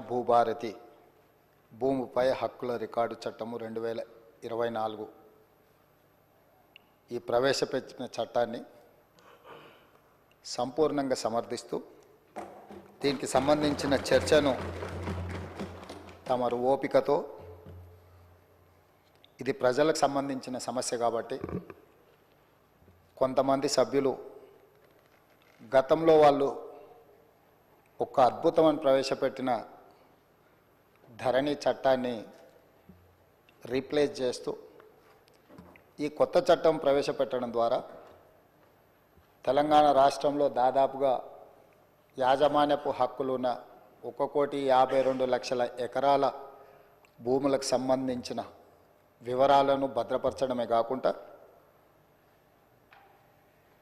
భూభారతి భూమిపై హక్కుల రికార్డు చట్టము 2024 ఈ ప్రవేశపెట్టిన చట్టాన్ని సంపూర్ణంగా సమర్థిస్తూ దీనికి సంబంధించిన చర్చను తమరు ఓపికతో ఇది ప్రజలకు సంబంధించిన సమస్య కాబట్టి కొంతమంది సభ్యులు గతంలో వాళ్ళు ఒక అద్భుతమైన ప్రవేశపెట్టిన ధరణి చట్టాన్ని రీప్లేస్ చేస్తూ ఈ కొత్త చట్టం ప్రవేశపెట్టడం ద్వారా తెలంగాణ రాష్ట్రంలో దాదాపుగా యాజమాన్యపు హక్కులున్న 1,52,00,000 ఎకరాల భూములకు సంబంధించిన వివరాలను భద్రపరచడమే కాకుండా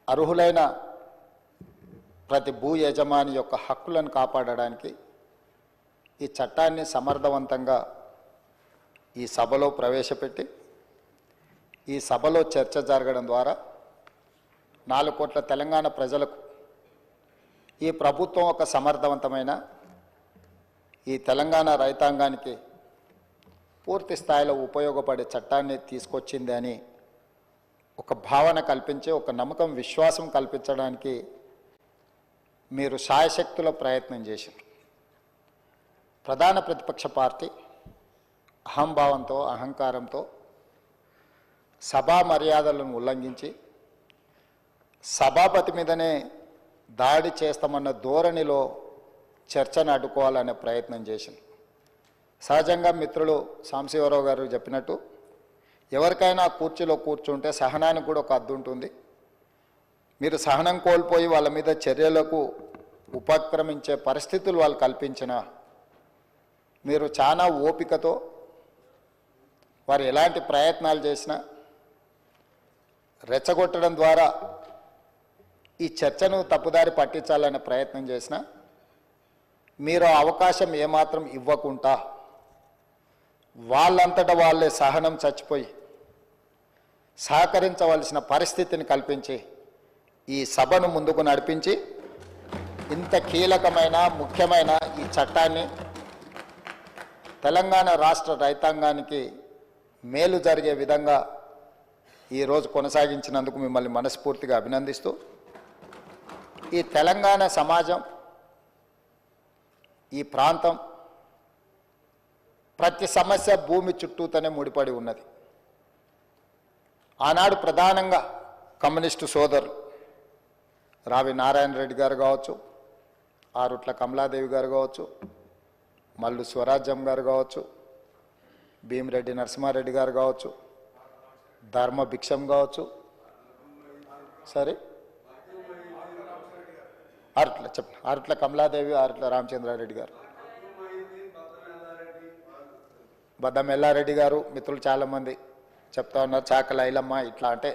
అర్హులైన ప్రతి భూ యజమాని యొక్క హక్కులను కాపాడడానికి ఈ చట్టాన్ని సమర్థవంతంగా ఈ సభలో ప్రవేశపెట్టి ఈ సభలో చర్చ జరగడం ద్వారా 4 కోట్ల తెలంగాణ ప్రజలకు ఈ ప్రభుత్వం ఒక సమర్థవంతమైన ఈ తెలంగాణ రైతాంగానికి పూర్తి స్థాయిలో ఉపయోగపడే చట్టాన్ని తీసుకొచ్చింది అని ఒక భావన కల్పించి ఒక నమ్మకం విశ్వాసం కల్పించడానికి మీరు శాయశక్తుల ప్రయత్నం చేశారు. ప్రధాన ప్రతిపక్ష పార్టీ అహంభావంతో అహంకారంతో సభా మర్యాదలను ఉల్లంఘించి సభాపతి మీదనే దాడి చేస్తామన్న ధోరణిలో చర్చను అడ్డుకోవాలనే ప్రయత్నం చేసింది. సహజంగా మిత్రులు సాంబశివరావు గారు చెప్పినట్టు ఎవరికైనా కుర్చీలో కూర్చుంటే సహనానికి కూడా ఒక హద్దు ఉంటుంది. మీరు సహనం కోల్పోయి వాళ్ళ మీద చర్యలకు ఉపక్రమించే పరిస్థితులు వాళ్ళు కల్పించిన మీరు చాలా ఓపికతో వారు ఎలాంటి ప్రయత్నాలు చేసినా రెచ్చగొట్టడం ద్వారా ఈ చర్చను తప్పుదారి పట్టించాలనే ప్రయత్నం చేసినా మీరు అవకాశం ఏమాత్రం ఇవ్వకుండా వాళ్ళంతటా వాళ్ళే సహనం చచ్చిపోయి సహకరించవలసిన పరిస్థితిని కల్పించి ఈ సభను ముందుకు నడిపించి ఇంత కీలకమైన ముఖ్యమైన ఈ చట్టాన్ని తెలంగాణ రాష్ట్ర రైతాంగానికి మేలు జరిగే విధంగా ఈరోజు కొనసాగించినందుకు మిమ్మల్ని మనస్ఫూర్తిగా అభినందిస్తూ ఈ తెలంగాణ సమాజం ఈ ప్రాంతం ప్రతి సమస్య భూమి చుట్టూతోనే ముడిపడి ఉన్నది. ఆనాడు ప్రధానంగా కమ్యూనిస్టు సోదరులు రావి నారాయణ రెడ్డి గారు కావచ్చు, ఆరుట్ల కమలాదేవి గారు కావచ్చు, మల్లు స్వరాజ్యం గారు కావచ్చు, భీమిరెడ్డి నరసింహారెడ్డి గారు కావచ్చు, ధర్మ భిక్షం కావచ్చు, సరే ఆరుట్ల కమలాదేవి, ఆరుట్ల రామచంద్రారెడ్డి గారు, బద్దం ఎల్లారెడ్డి గారు, మిత్రులు చాలామంది చెప్తా ఉన్నారు, చాకల ఐలమ్మ, ఇట్లా అంటే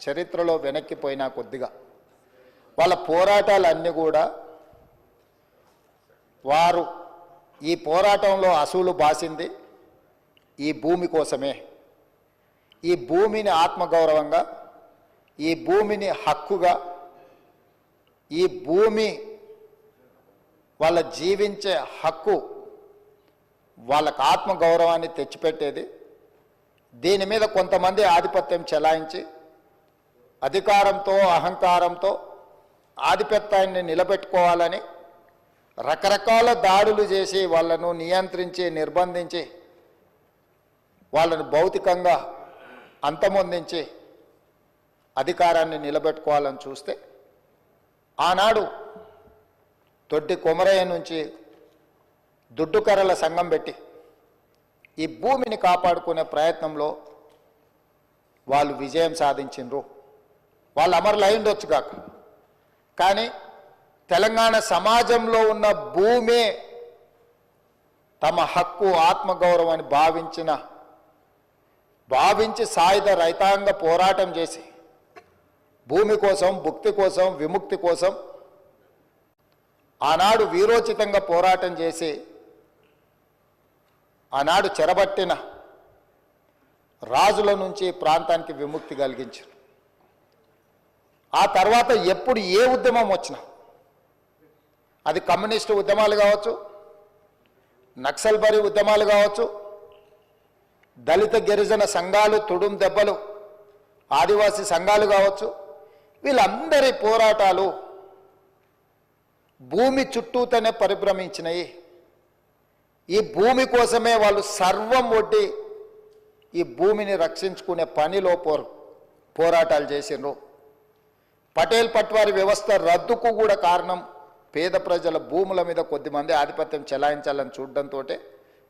చరిత్రలో వెనక్కిపోయినా కొద్దిగా వాళ్ళ పోరాటాలన్నీ కూడా వారు ఈ పోరాటంలో అసూలు బాసింది ఈ భూమి కోసమే. ఈ భూమిని ఆత్మగౌరవంగా, ఈ భూమిని హక్కుగా, ఈ భూమి వాళ్ళ జీవించే హక్కు వాళ్ళకు ఆత్మగౌరవాన్ని తెచ్చిపెట్టేది. దీని మీద కొంతమంది ఆధిపత్యం చెలాయించి అధికారంతో అహంకారంతో ఆధిపత్యాన్ని నిలబెట్టుకోవాలని రకరకాల దాడులు చేసి వాళ్ళను నియంత్రించి నిర్బంధించి వాళ్ళను భౌతికంగా అంతమొందించి అధికారాన్ని నిలబెట్టుకోవాలని చూస్తే ఆనాడు తొడ్డి కొమరయ్య నుంచి దుడ్డుకర్రల సంఘం పెట్టి ఈ భూమిని కాపాడుకునే ప్రయత్నంలో వాళ్ళు విజయం సాధించిండ్రు. వాళ్ళు అమరులు అయిండొచ్చు కాక, కానీ తెలంగాణ సమాజంలో ఉన్న భూమే తమ హక్కు ఆత్మగౌరవాన్ని భావించి సాయుధ రైతాంగ పోరాటం చేసి భూమి కోసం, భుక్తి కోసం, విముక్తి కోసం ఆనాడు వీరోచితంగా పోరాటం చేసి ఆనాడు చెరబట్టిన రాజుల నుంచి ప్రాంతానికి విముక్తి కలిగించారు. ఆ తర్వాత ఎప్పుడు ఏ ఉద్యమం వచ్చినా అది కమ్యూనిస్టు ఉద్యమాలు కావచ్చు, నక్సల్బరీ ఉద్యమాలు కావచ్చు, దళిత గిరిజన సంఘాలు, తుడుం దెబ్బలు, ఆదివాసీ సంఘాలు కావచ్చు, వీళ్ళందరి పోరాటాలు భూమి చుట్టూతోనే పరిభ్రమించినాయి. ఈ భూమి కోసమే వాళ్ళు సర్వం ఒడ్డి ఈ భూమిని రక్షించుకునే పనిలో పోరాటాలు చేసిండ్రు. పటేల్ పట్వారి వ్యవస్థ రద్దుకు కూడా కారణం పేద ప్రజల భూముల మీద కొద్దిమంది ఆధిపత్యం చెలాయించాలని చూడడంతో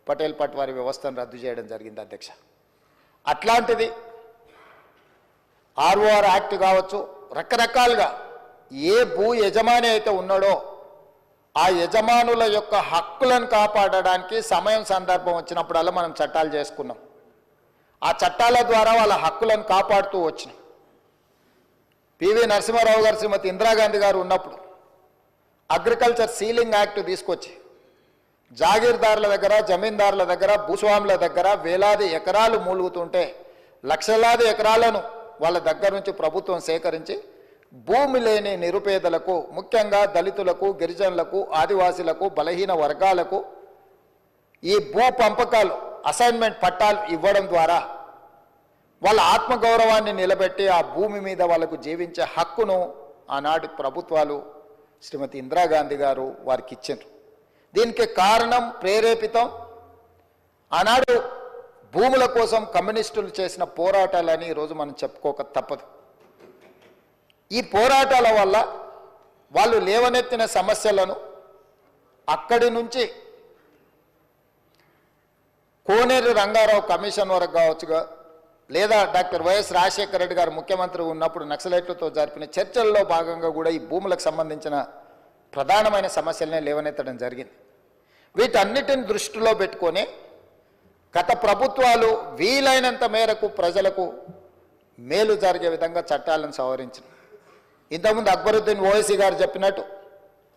పటేల్ పట్వారి వ్యవస్థను రద్దు చేయడం జరిగింది అధ్యక్ష. అట్లాంటిది ఆర్ఓఆర్ యాక్ట్ కావచ్చు, రకరకాలుగా ఏ భూ యజమాని అయితే ఉన్నాడో ఆ యజమానుల యొక్క హక్కులను కాపాడడానికి సమయం సందర్భం వచ్చినప్పుడల్లా మనం చట్టాలు చేసుకున్నాం. ఆ చట్టాల ద్వారా వాళ్ళ హక్కులను కాపాడుతూ వచ్చినాం. పివి నరసింహారావు గారు, శ్రీమతి ఇందిరాగాంధీ గారు ఉన్నప్పుడు అగ్రికల్చర్ సీలింగ్ యాక్ట్ తీసుకొచ్చి జాగీర్దారుల దగ్గర, జమీందారుల దగ్గర, భూస్వాముల దగ్గర వేలాది ఎకరాలు మూలుగుతుంటే లక్షలాది ఎకరాలను వాళ్ళ దగ్గర నుంచి ప్రభుత్వం సేకరించి భూమి లేని నిరుపేదలకు, ముఖ్యంగా దళితులకు, గిరిజనులకు, ఆదివాసీలకు, బలహీన వర్గాలకు ఈ భూ పంపకాలు, అసైన్మెంట్ పట్టాలు ఇవ్వడం ద్వారా వాళ్ళ ఆత్మగౌరవాన్ని నిలబెట్టి ఆ భూమి మీద వాళ్ళకు జీవించే హక్కును ఆనాటి ప్రభుత్వాలు, శ్రీమతి ఇందిరాగాంధీ గారు వారికి ఇచ్చారు. దీనికి కారణం, ప్రేరేపితం ఆనాడు భూముల కోసం కమ్యూనిస్టులు చేసిన పోరాటాలని ఈరోజు మనం చెప్పుకోక తప్పదు. ఈ పోరాటాల వల్ల వాళ్ళు లేవనెత్తిన సమస్యలను అక్కడి నుంచి కోనేరు రంగారావు కమిషన్ వరకు కావచ్చుగా, లేదా డాక్టర్ వైఎస్ రాజశేఖర రెడ్డి గారు ముఖ్యమంత్రి ఉన్నప్పుడు నక్సలైట్లతో జరిపిన చర్చల్లో భాగంగా కూడా ఈ భూములకు సంబంధించిన ప్రధానమైన సమస్యలనే లేవనెత్తడం జరిగింది. వీటన్నిటిని దృష్టిలో పెట్టుకొని గత ప్రభుత్వాలు వీలైనంత మేరకు ప్రజలకు మేలు జరిగే విధంగా చట్టాలను సవరించిన. ఇంతకుముందు అక్బరుద్దీన్ ఓవైసీ గారు చెప్పినట్టు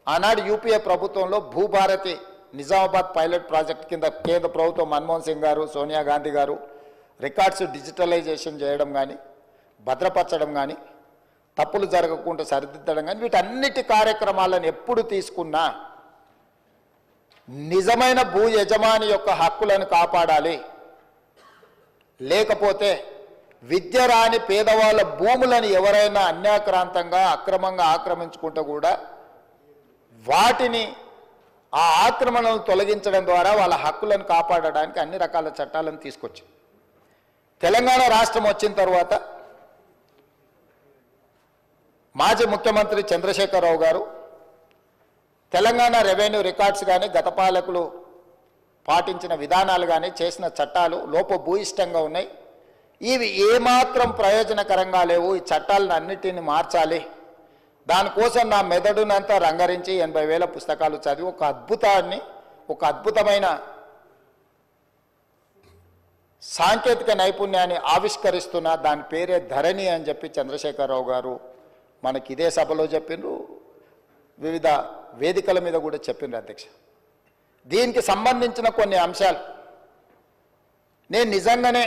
ఆనాడు యూపీఏ ప్రభుత్వంలో భూభారతి నిజామాబాద్ పైలట్ ప్రాజెక్ట్ కింద కేంద్ర ప్రభుత్వం మన్మోహన్ సింగ్ గారు, సోనియా గాంధీ గారు రికార్డ్స్ డిజిటలైజేషన్ చేయడం కానీ, భద్రపరచడం కానీ, తప్పులు జరగకుండా సరిదిద్దడం కానీ, వీటన్నిటి కార్యక్రమాలను ఎప్పుడు తీసుకున్నా నిజమైన భూ యజమాని యొక్క హక్కులను కాపాడాలి. లేకపోతే విద్య రాని పేదవాళ్ళ భూములను ఎవరైనా అన్యాక్రాంతంగా అక్రమంగా ఆక్రమించుకుంటూ కూడా వాటిని ఆ ఆక్రమణను తొలగించడం ద్వారా వాళ్ళ హక్కులను కాపాడడానికి అన్ని రకాల చట్టాలను తీసుకొచ్చింది. తెలంగాణ రాష్ట్రం వచ్చిన తర్వాత మాజీ ముఖ్యమంత్రి చంద్రశేఖరరావు గారు తెలంగాణ రెవెన్యూ రికార్డ్స్ కానీ, గత పాలకులు పాటించిన విధానాలు కానీ, చేసిన చట్టాలు లోపభూయిష్టంగా ఉన్నాయి. ఇవి ఏమాత్రం ప్రయోజనకరంగా లేవు. ఈ చట్టాలను అన్నిటిని మార్చాలి. దానికోసం నా మెదడునంతా రంగరించి 80,000 పుస్తకాలు చదివి ఒక అద్భుతమైన సాంకేతిక నైపుణ్యాన్ని ఆవిష్కరిస్తున్న దాని పేరే ధరణి అని చెప్పి చంద్రశేఖరరావు గారు మనకి ఇదే సభలో చెప్పిండ్రు, వివిధ వేదికల మీద కూడా చెప్పిండ్రు అధ్యక్ష. దీనికి సంబంధించిన కొన్ని అంశాలు నేను నిజంగానే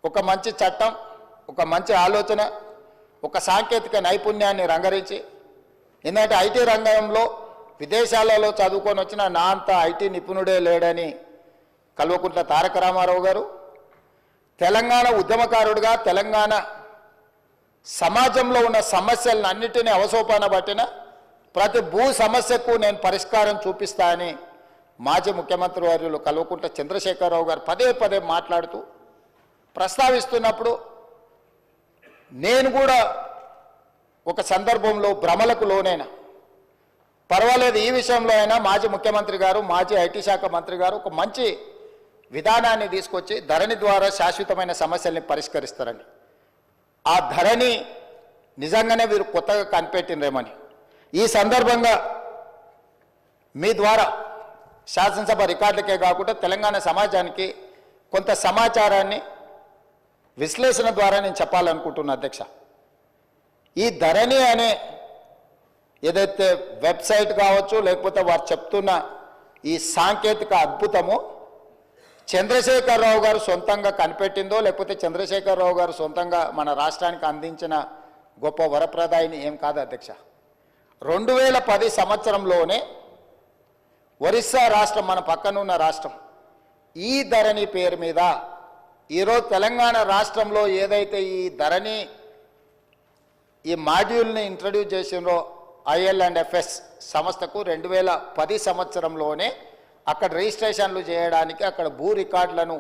ఒక మంచి చట్టం, ఒక మంచి ఆలోచన, ఒక సాంకేతిక నైపుణ్యాన్ని రంగరించి, ఎందుకంటే ఐటీ రంగంలో విదేశాలలో చదువుకొని వచ్చిన నా అంత ఐటీ నిపుణుడే లేడని కల్వకుంట్ల తారక రామారావు గారు, తెలంగాణ ఉద్యమకారుడిగా తెలంగాణ సమాజంలో ఉన్న సమస్యలను అన్నిటినీ అవసోపాన పట్టిన ప్రతి భూ సమస్యకు నేను పరిష్కారం చూపిస్తా అని మాజీ ముఖ్యమంత్రి వర్యులు కల్వకుంట్ల చంద్రశేఖరరావు గారు పదే పదే మాట్లాడుతూ ప్రస్తావిస్తున్నప్పుడు నేను కూడా ఒక సందర్భంలో భ్రమలకు లోనైనా, పర్వాలేదు ఈ విషయంలో అయినా మాజీ ముఖ్యమంత్రి గారు, మాజీ ఐటీ శాఖ మంత్రి గారు ఒక మంచి విధానాన్ని తీసుకొచ్చి ధరణి ద్వారా శాశ్వతమైన సమస్యల్ని పరిష్కరిస్తారని, ఆ ధరణి నిజంగానే వీరు కొత్తగా కనిపెట్టినరేమని ఈ సందర్భంగా మీ ద్వారా శాసనసభ రికార్డులకే కాకుండా తెలంగాణ సమాజానికి కొంత సమాచారాన్ని విశ్లేషణ ద్వారా నేను చెప్పాలనుకుంటున్నా అధ్యక్ష. ఈ ధరణి అనే ఏదైతే వెబ్సైట్ కావచ్చు, లేకపోతే వారు చెప్తున్న ఈ సాంకేతిక అద్భుతము చంద్రశేఖరరావు గారు సొంతంగా కనిపెట్టిందో, లేకపోతే చంద్రశేఖరరావు గారు సొంతంగా మన రాష్ట్రానికి అందించిన గొప్ప వరప్రదాయిని ఏం కాదు అధ్యక్ష. 2010 సంవత్సరంలోనే ఒరిస్సా రాష్ట్రం మన పక్కనున్న రాష్ట్రం ఈ ధరణి పేరు మీద ఈరోజు తెలంగాణ రాష్ట్రంలో ఏదైతే ఈ ధరణి ఈ మాడ్యూల్ని ఇంట్రడ్యూస్ చేసినో IL&FS సంస్థకు 2010 సంవత్సరంలోనే అక్కడ రిజిస్ట్రేషన్లు చేయడానికి అక్కడ భూ రికార్డులను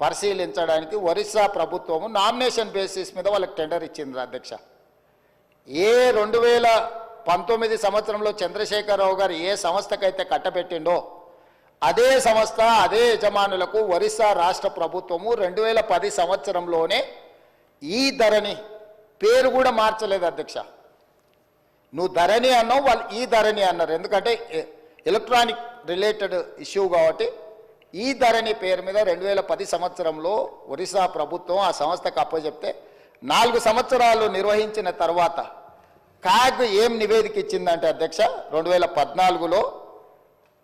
పరిశీలించడానికి ఒరిస్సా ప్రభుత్వము నామినేషన్ బేసిస్ మీద వాళ్ళకి టెండర్ ఇచ్చింది అధ్యక్ష. ఏ 2019 సంవత్సరంలో చంద్రశేఖరరావు గారు ఏ సంస్థకైతే కట్టబెట్టిండో అదే సంస్థ అదే యజమానులకు ఒరిస్సా రాష్ట్ర ప్రభుత్వము 2010 సంవత్సరంలోనే ఈ ధరణి పేరు కూడా మార్చలేదు అధ్యక్ష. నువ్వు ధరణి అన్నావు, వాళ్ళు ఈ ధరణి అన్నారు. ఎందుకంటే ఎలక్ట్రానిక్ రిలేటెడ్ ఇష్యూ కాబట్టి ఈ ధరణి పేరు మీద 2010 సంవత్సరంలో ఒరిస్సా ప్రభుత్వం ఆ సంస్థకు అప్పచెప్తే 4 సంవత్సరాలు నిర్వహించిన తర్వాత కాగ్ ఏం నివేదిక ఇచ్చిందంటే అధ్యక్ష 2014లో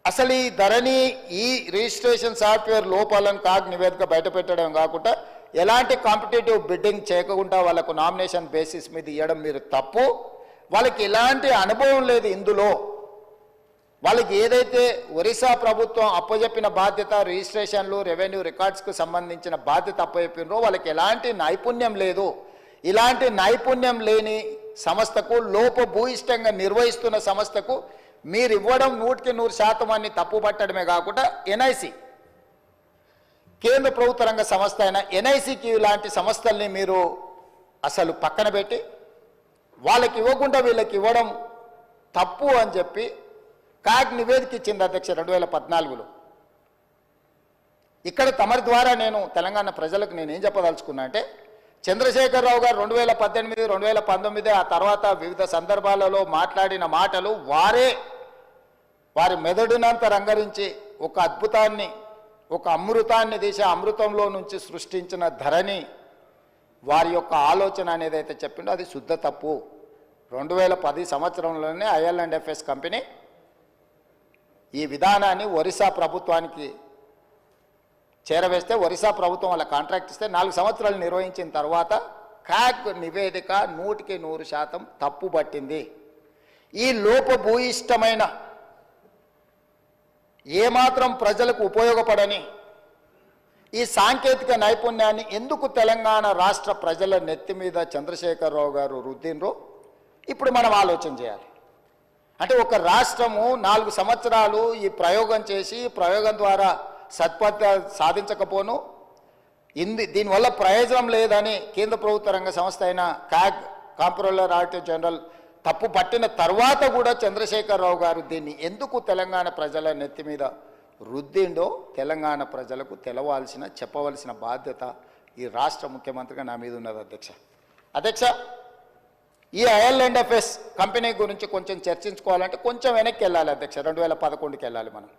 అసలు ఈ ధరణి ఈ రిజిస్ట్రేషన్ సాఫ్ట్వేర్ లోపాలను కాగ్ నివేదిక బయటపెట్టడం కాకుండా ఎలాంటి కాంపిటేటివ్ బిడ్డింగ్ చేయకుండా వాళ్ళకు నామినేషన్ బేసిస్ మీద ఇవ్వడం మీరు తప్పు. వాళ్ళకి ఎలాంటి అనుభవం లేదు ఇందులో. వాళ్ళకి ఏదైతే ఒరిస్సా ప్రభుత్వం అప్పచెప్పిన బాధ్యత రిజిస్ట్రేషన్లు రెవెన్యూ రికార్డ్స్కు సంబంధించిన బాధ్యత అప్పచెప్పినరో వాళ్ళకి ఎలాంటి నైపుణ్యం లేదు. ఇలాంటి నైపుణ్యం లేని సంస్థకు లోపభూయిష్టంగా నిర్వహిస్తున్న సంస్థకు మీరు ఇవ్వడం 100% అని తప్పుపట్టడమే కాకుండా ఎన్ఐసి కేంద్ర ప్రభుత్వ రంగ సంస్థ అయిన ఎన్ఐసికి ఇలాంటి సంస్థల్ని మీరు అసలు పక్కన పెట్టి వాళ్ళకి ఇవ్వకుండా వీళ్ళకి ఇవ్వడం తప్పు అని చెప్పి కాగ్ నివేదిక ఇచ్చింది అధ్యక్ష 2014లో. ఇక్కడ తమరి ద్వారా నేను తెలంగాణ ప్రజలకు నేనేం చెప్పదలుచుకున్నా అంటే చంద్రశేఖరరావు గారు 2018, 2019 ఆ తర్వాత వివిధ సందర్భాలలో మాట్లాడిన మాటలు వారి మెదడునంత రంగరించి ఒక అద్భుతాన్ని ఒక అమృతాన్ని తీసి అమృతంలో నుంచి సృష్టించిన ధరణి వారి యొక్క ఆలోచన అనేది అయితే చెప్పిండో అది శుద్ధ తప్పు. 2010 సంవత్సరంలోనే IL&FS కంపెనీ ఈ విధానాన్ని ఒరిస్సా ప్రభుత్వానికి చేరవేస్తే ఒరిస్సా ప్రభుత్వం వాళ్ళ కాంట్రాక్ట్ ఇస్తే 4 సంవత్సరాలు నిర్వహించిన తర్వాత కాగ్ నివేదిక 100% తప్పు పట్టింది. ఈ లోపభూయిష్టమైన ఏమాత్రం ప్రజలకు ఉపయోగపడని ఈ సాంకేతిక నైపుణ్యాన్ని ఎందుకు తెలంగాణ రాష్ట్ర ప్రజల నెత్తి మీద చంద్రశేఖరరావు గారు రుద్దినరో ఇప్పుడు మనం ఆలోచన చేయాలి. అంటే ఒక రాష్ట్రము 4 సంవత్సరాలు ఈ ప్రయోగం చేసి ప్రయోగం ద్వారా సత్ఫలిత సాధించకపోను దీనివల్ల ప్రయోజనం లేదని కేంద్ర ప్రభుత్వ రంగ సంస్థ అయిన కాగ్ కాంప్ట్రోలర్ ఆడిటర్ జనరల్ తప్పు పట్టిన తర్వాత కూడా చంద్రశేఖరరావు గారు దీన్ని ఎందుకు తెలంగాణ ప్రజల నెత్తి మీద రుద్దిండో తెలంగాణ ప్రజలకు చెప్పవలసిన బాధ్యత ఈ రాష్ట్ర ముఖ్యమంత్రిగా నా మీద ఉన్నది అధ్యక్ష. ఈ IL&FS కంపెనీ గురించి కొంచెం చర్చించుకోవాలంటే కొంచెం వెనక్కి వెళ్ళాలి అధ్యక్ష. 2011కి వెళ్ళాలి మనం.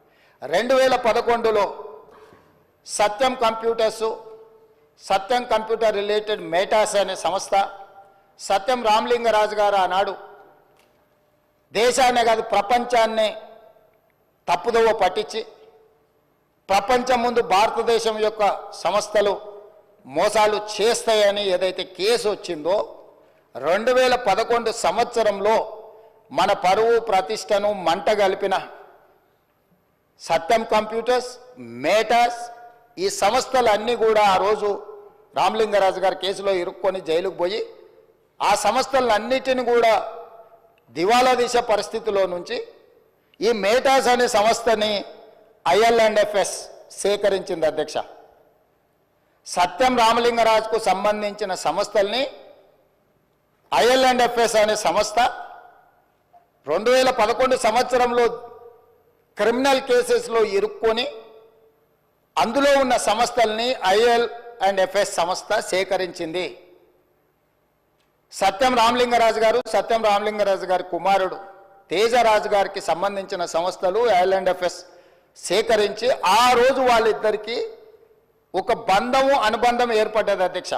2011లో సత్యం కంప్యూటర్ రిలేటెడ్ మేటాస్ అనే సంస్థ సత్యం రామలింగరాజు గారు ఆనాడు దేశాన్నే కాదు ప్రపంచాన్నే తప్పుదోవ పట్టించి ప్రపంచం ముందు భారతదేశం యొక్క సంస్థలు మోసాలు చేస్తాయని ఏదైతే కేసు వచ్చిందో 2011 సంవత్సరంలో మన పరువు ప్రతిష్టను మంటగలిపిన సత్యం కంప్యూటర్స్ మేటాస్ ఈ సంస్థలన్నీ కూడా ఆ రోజు రామలింగరాజు గారి కేసులో ఇరుక్కొని జైలుకు పోయి ఆ సంస్థలన్నిటిని కూడా దివాలా తీస పరిస్థితిలో నుంచి ఈ మేటాస్ అనే సంస్థని IL&FS సేకరించింది అధ్యక్ష. సత్యం రామలింగరాజుకు సంబంధించిన సంస్థల్ని IL&FS అనే సంస్థ 2011 సంవత్సరంలో క్రిమినల్ కేసెస్లో ఇరుక్కొని అందులో ఉన్న సంస్థల్ని IL&FS సంస్థ సేకరించింది. సత్యం రామలింగరాజు గారి కుమారుడు తేజరాజు గారికి సంబంధించిన సంస్థలు IL&FS సేకరించి ఆ రోజు వాళ్ళిద్దరికీ ఒక అనుబంధం ఏర్పడ్డది అధ్యక్ష.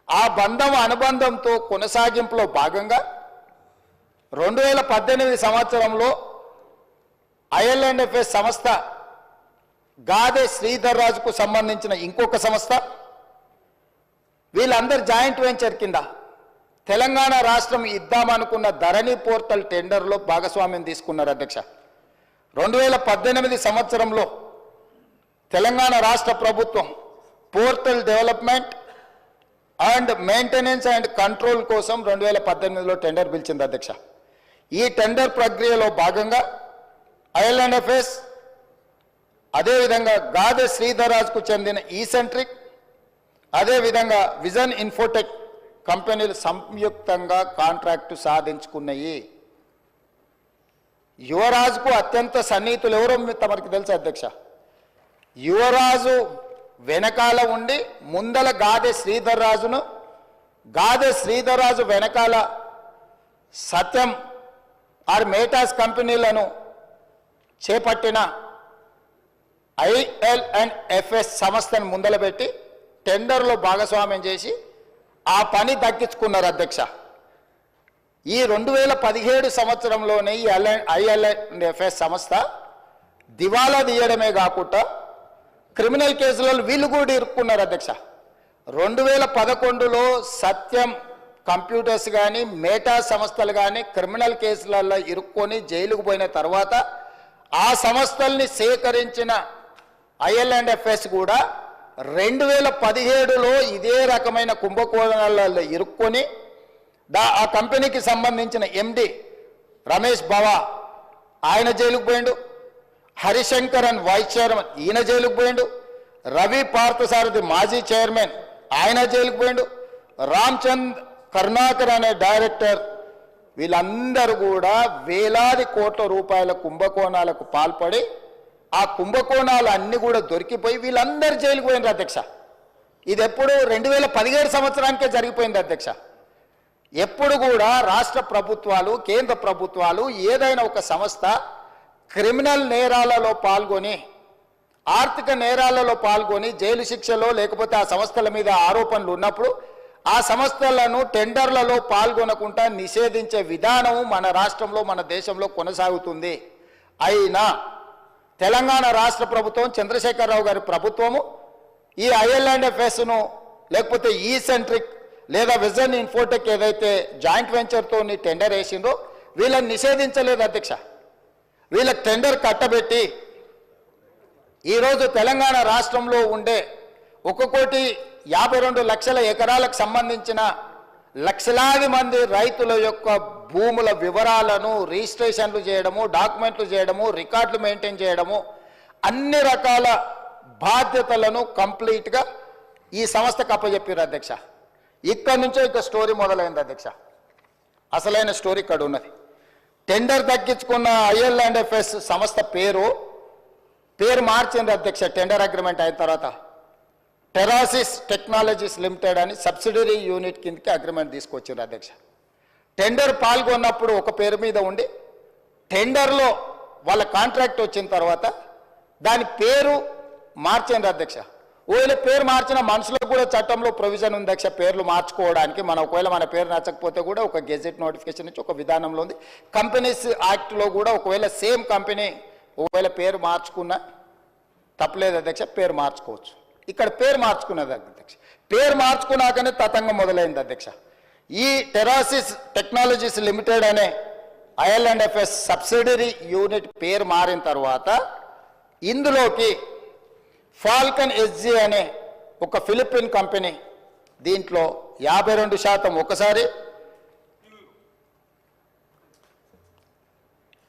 ఆ అనుబంధంతో కొనసాగింపులో భాగంగా 2018 సంవత్సరంలో IL&FS సంస్థ గాదే శ్రీధర్ రాజుకు సంబంధించిన ఇంకొక సంస్థ వీళ్ళందరూ జాయింట్ వెంచర్ కింద తెలంగాణ రాష్ట్రం ఇద్దామనుకున్న ధరణి పోర్టల్ టెండర్లో భాగస్వామ్యం తీసుకున్నారు అధ్యక్ష. 2018 సంవత్సరంలో తెలంగాణ రాష్ట్ర ప్రభుత్వం portal development and maintenance and control కోసం 2018లో టెండర్ పిలిచింది అధ్యక్ష. ఈ టెండర్ ప్రక్రియలో భాగంగా ఐఎల్ఎండ్ఎఫ్ఎస్, అదేవిధంగా గాదె శ్రీధర్రాజ్కు చెందిన ఈసెంట్రిక్, అదేవిధంగా విజన్ ఇన్ఫోటెక్ కంపెనీలు సంయుక్తంగా కాంట్రాక్టు సాధించుకున్నాయి. యువరాజుకు అత్యంత సన్నిహితులు ఎవరో తమరికి తెలుసు అధ్యక్ష. యువరాజు వెనకాల ఉండి ముందల గాదె శ్రీధర్రాజును, గాదె శ్రీధర్రాజు వెనకాల సత్యం ఆర్ మేటాస్ కంపెనీలను చేపట్టిన ఐఎల్ఎండ్ఎఫ్ఎస్ సంస్థను ముందలబెట్టి టెండర్లో భాగస్వామ్యం చేసి ఆ పని దక్కించుకున్నారు అధ్యక్ష. ఈ 2017 సంవత్సరంలోనే ఈ ఐఎల్ఎండ్ఎఫ్ఎస్ సంస్థ దివాలా తీయడమే కాకుండా క్రిమినల్ కేసులలో వీళ్ళు కూడా ఇరుక్కున్నారు అధ్యక్ష. 2011లో సత్యం కంప్యూటర్స్ కానీ మేటా సంస్థలు కానీ క్రిమినల్ కేసులలో ఇరుక్కొని జైలుకు పోయిన తర్వాత ఆ సంస్థల్ని సేకరించిన ఐఎల్ఎండ్ఎఫ్ఎస్ కూడా 2017లో ఇదే రకమైన కుంభకోణాలలో ఇరుక్కొని ఆ కంపెనీకి సంబంధించిన ఎండి రమేష్ బావా ఆయన జైలుకు పోయిండు, హరిశంకరన్ వైస్ చైర్మన్ ఈయన జైలుకు పోయిండు, రవి పార్థసారథి మాజీ చైర్మన్ ఆయన జైలుకు పోయిండు, రామ్చంద్ కరుణాకర్ అనే డైరెక్టర్, వీళ్ళందరూ కూడా వేలాది కోట్ల రూపాయల కుంభకోణాలకు పాల్పడి ఆ కుంభకోణాలు అన్ని కూడా దొరికిపోయి వీళ్ళందరూ జైలుకు పోయినారు అధ్యక్ష. ఇది ఎప్పుడు 2017 సంవత్సరానికే జరిగిపోయింది అధ్యక్ష. ఎప్పుడు కూడా రాష్ట్ర ప్రభుత్వాలు, కేంద్ర ప్రభుత్వాలు ఏదైనా ఒక సంస్థ క్రిమినల్ నేరాలలో పాల్గొని, ఆర్థిక నేరాలలో పాల్గొని జైలు శిక్షలో లేకపోతే ఆ సంస్థల మీద ఆరోపణలు ఉన్నప్పుడు ఆ సంస్థలను టెండర్లలో పాల్గొనకుండా నిషేధించే విధానం మన రాష్ట్రంలో, మన దేశంలో కొనసాగుతుంది. అయినా తెలంగాణ రాష్ట్ర ప్రభుత్వం, చంద్రశేఖరరావు గారి ప్రభుత్వము ఈ ఐఎల్ఎండ్ఎఫ్ఎస్ను లేకపోతే ఈ సెంట్రిక్ లేదా విజన్ ఇన్ఫోటెక్ ఏదైతే జాయింట్ వెంచర్తో టెండర్ వేసిందో వీళ్ళని నిషేధించలేదు అధ్యక్ష. వీళ్ళకి టెండర్ కట్టబెట్టి ఈరోజు తెలంగాణ రాష్ట్రంలో ఉండే 1,52,00,000 ఎకరాలకు సంబంధించిన లక్షలాది మంది రైతుల యొక్క భూముల వివరాలను రిజిస్ట్రేషన్లు చేయడము, డాక్యుమెంట్లు చేయడము, రికార్డులు మెయింటైన్ చేయడము, అన్ని రకాల బాధ్యతలను కంప్లీట్గా ఈ సంస్థకు అప్పచెప్పారు అధ్యక్ష. ఇక్కడ నుంచో ఇక స్టోరీ మొదలైంది అధ్యక్ష. అసలైన స్టోరీ ఇక్కడ ఉన్నది. టెండర్ దక్కించుకున్న ఐఎల్ఎండ్ఎఫ్ఎస్ సంస్థ పేరు మార్చింది అధ్యక్ష. టెండర్ అగ్రిమెంట్ అయిన తర్వాత టెరాసిస్ టెక్నాలజీస్ లిమిటెడ్ అని సబ్సిడరీ యూనిట్ కిందకి అగ్రిమెంట్ తీసుకొచ్చారు అధ్యక్ష. టెండర్ పాల్గొన్నప్పుడు ఒక పేరు మీద ఉండి టెండర్లో వాళ్ళ కాంట్రాక్ట్ వచ్చిన తర్వాత దాని పేరు మార్చింది అధ్యక్ష. ఒకవేళ పేరు మార్చిన మనుషులకు కూడా చట్టంలో ప్రొవిజన్ ఉంది అధ్యక్ష పేర్లు మార్చుకోవడానికి. ఒకవేళ మన పేరు నచ్చకపోతే కూడా ఒక గెజెట్ నోటిఫికేషన్ ఇచ్చి ఒక విధానంలో ఉంది. కంపెనీస్ యాక్ట్లో కూడా ఒకవేళ సేమ్ కంపెనీ ఒకవేళ పేరు మార్చుకున్నా తప్పలేదు అధ్యక్ష, పేరు మార్చుకోవచ్చు. ఇక్కడ పేరు మార్చుకున్నది అధ్యక్ష. పేరు మార్చుకున్నాకనే తతంగం మొదలైంది అధ్యక్ష. ఈ టెరాసిస్ టెక్నాలజీస్ లిమిటెడ్ అనే ఐఎల్ఎండ్ఎఫ్ఎస్ సబ్సిడరీ యూనిట్ పేరు మారిన తర్వాత ఇందులోకి ఫాల్కన్ ఎస్జీ అనే ఒక ఫిలిపిన్ కంపెనీ దీంట్లో 52% ఒకసారి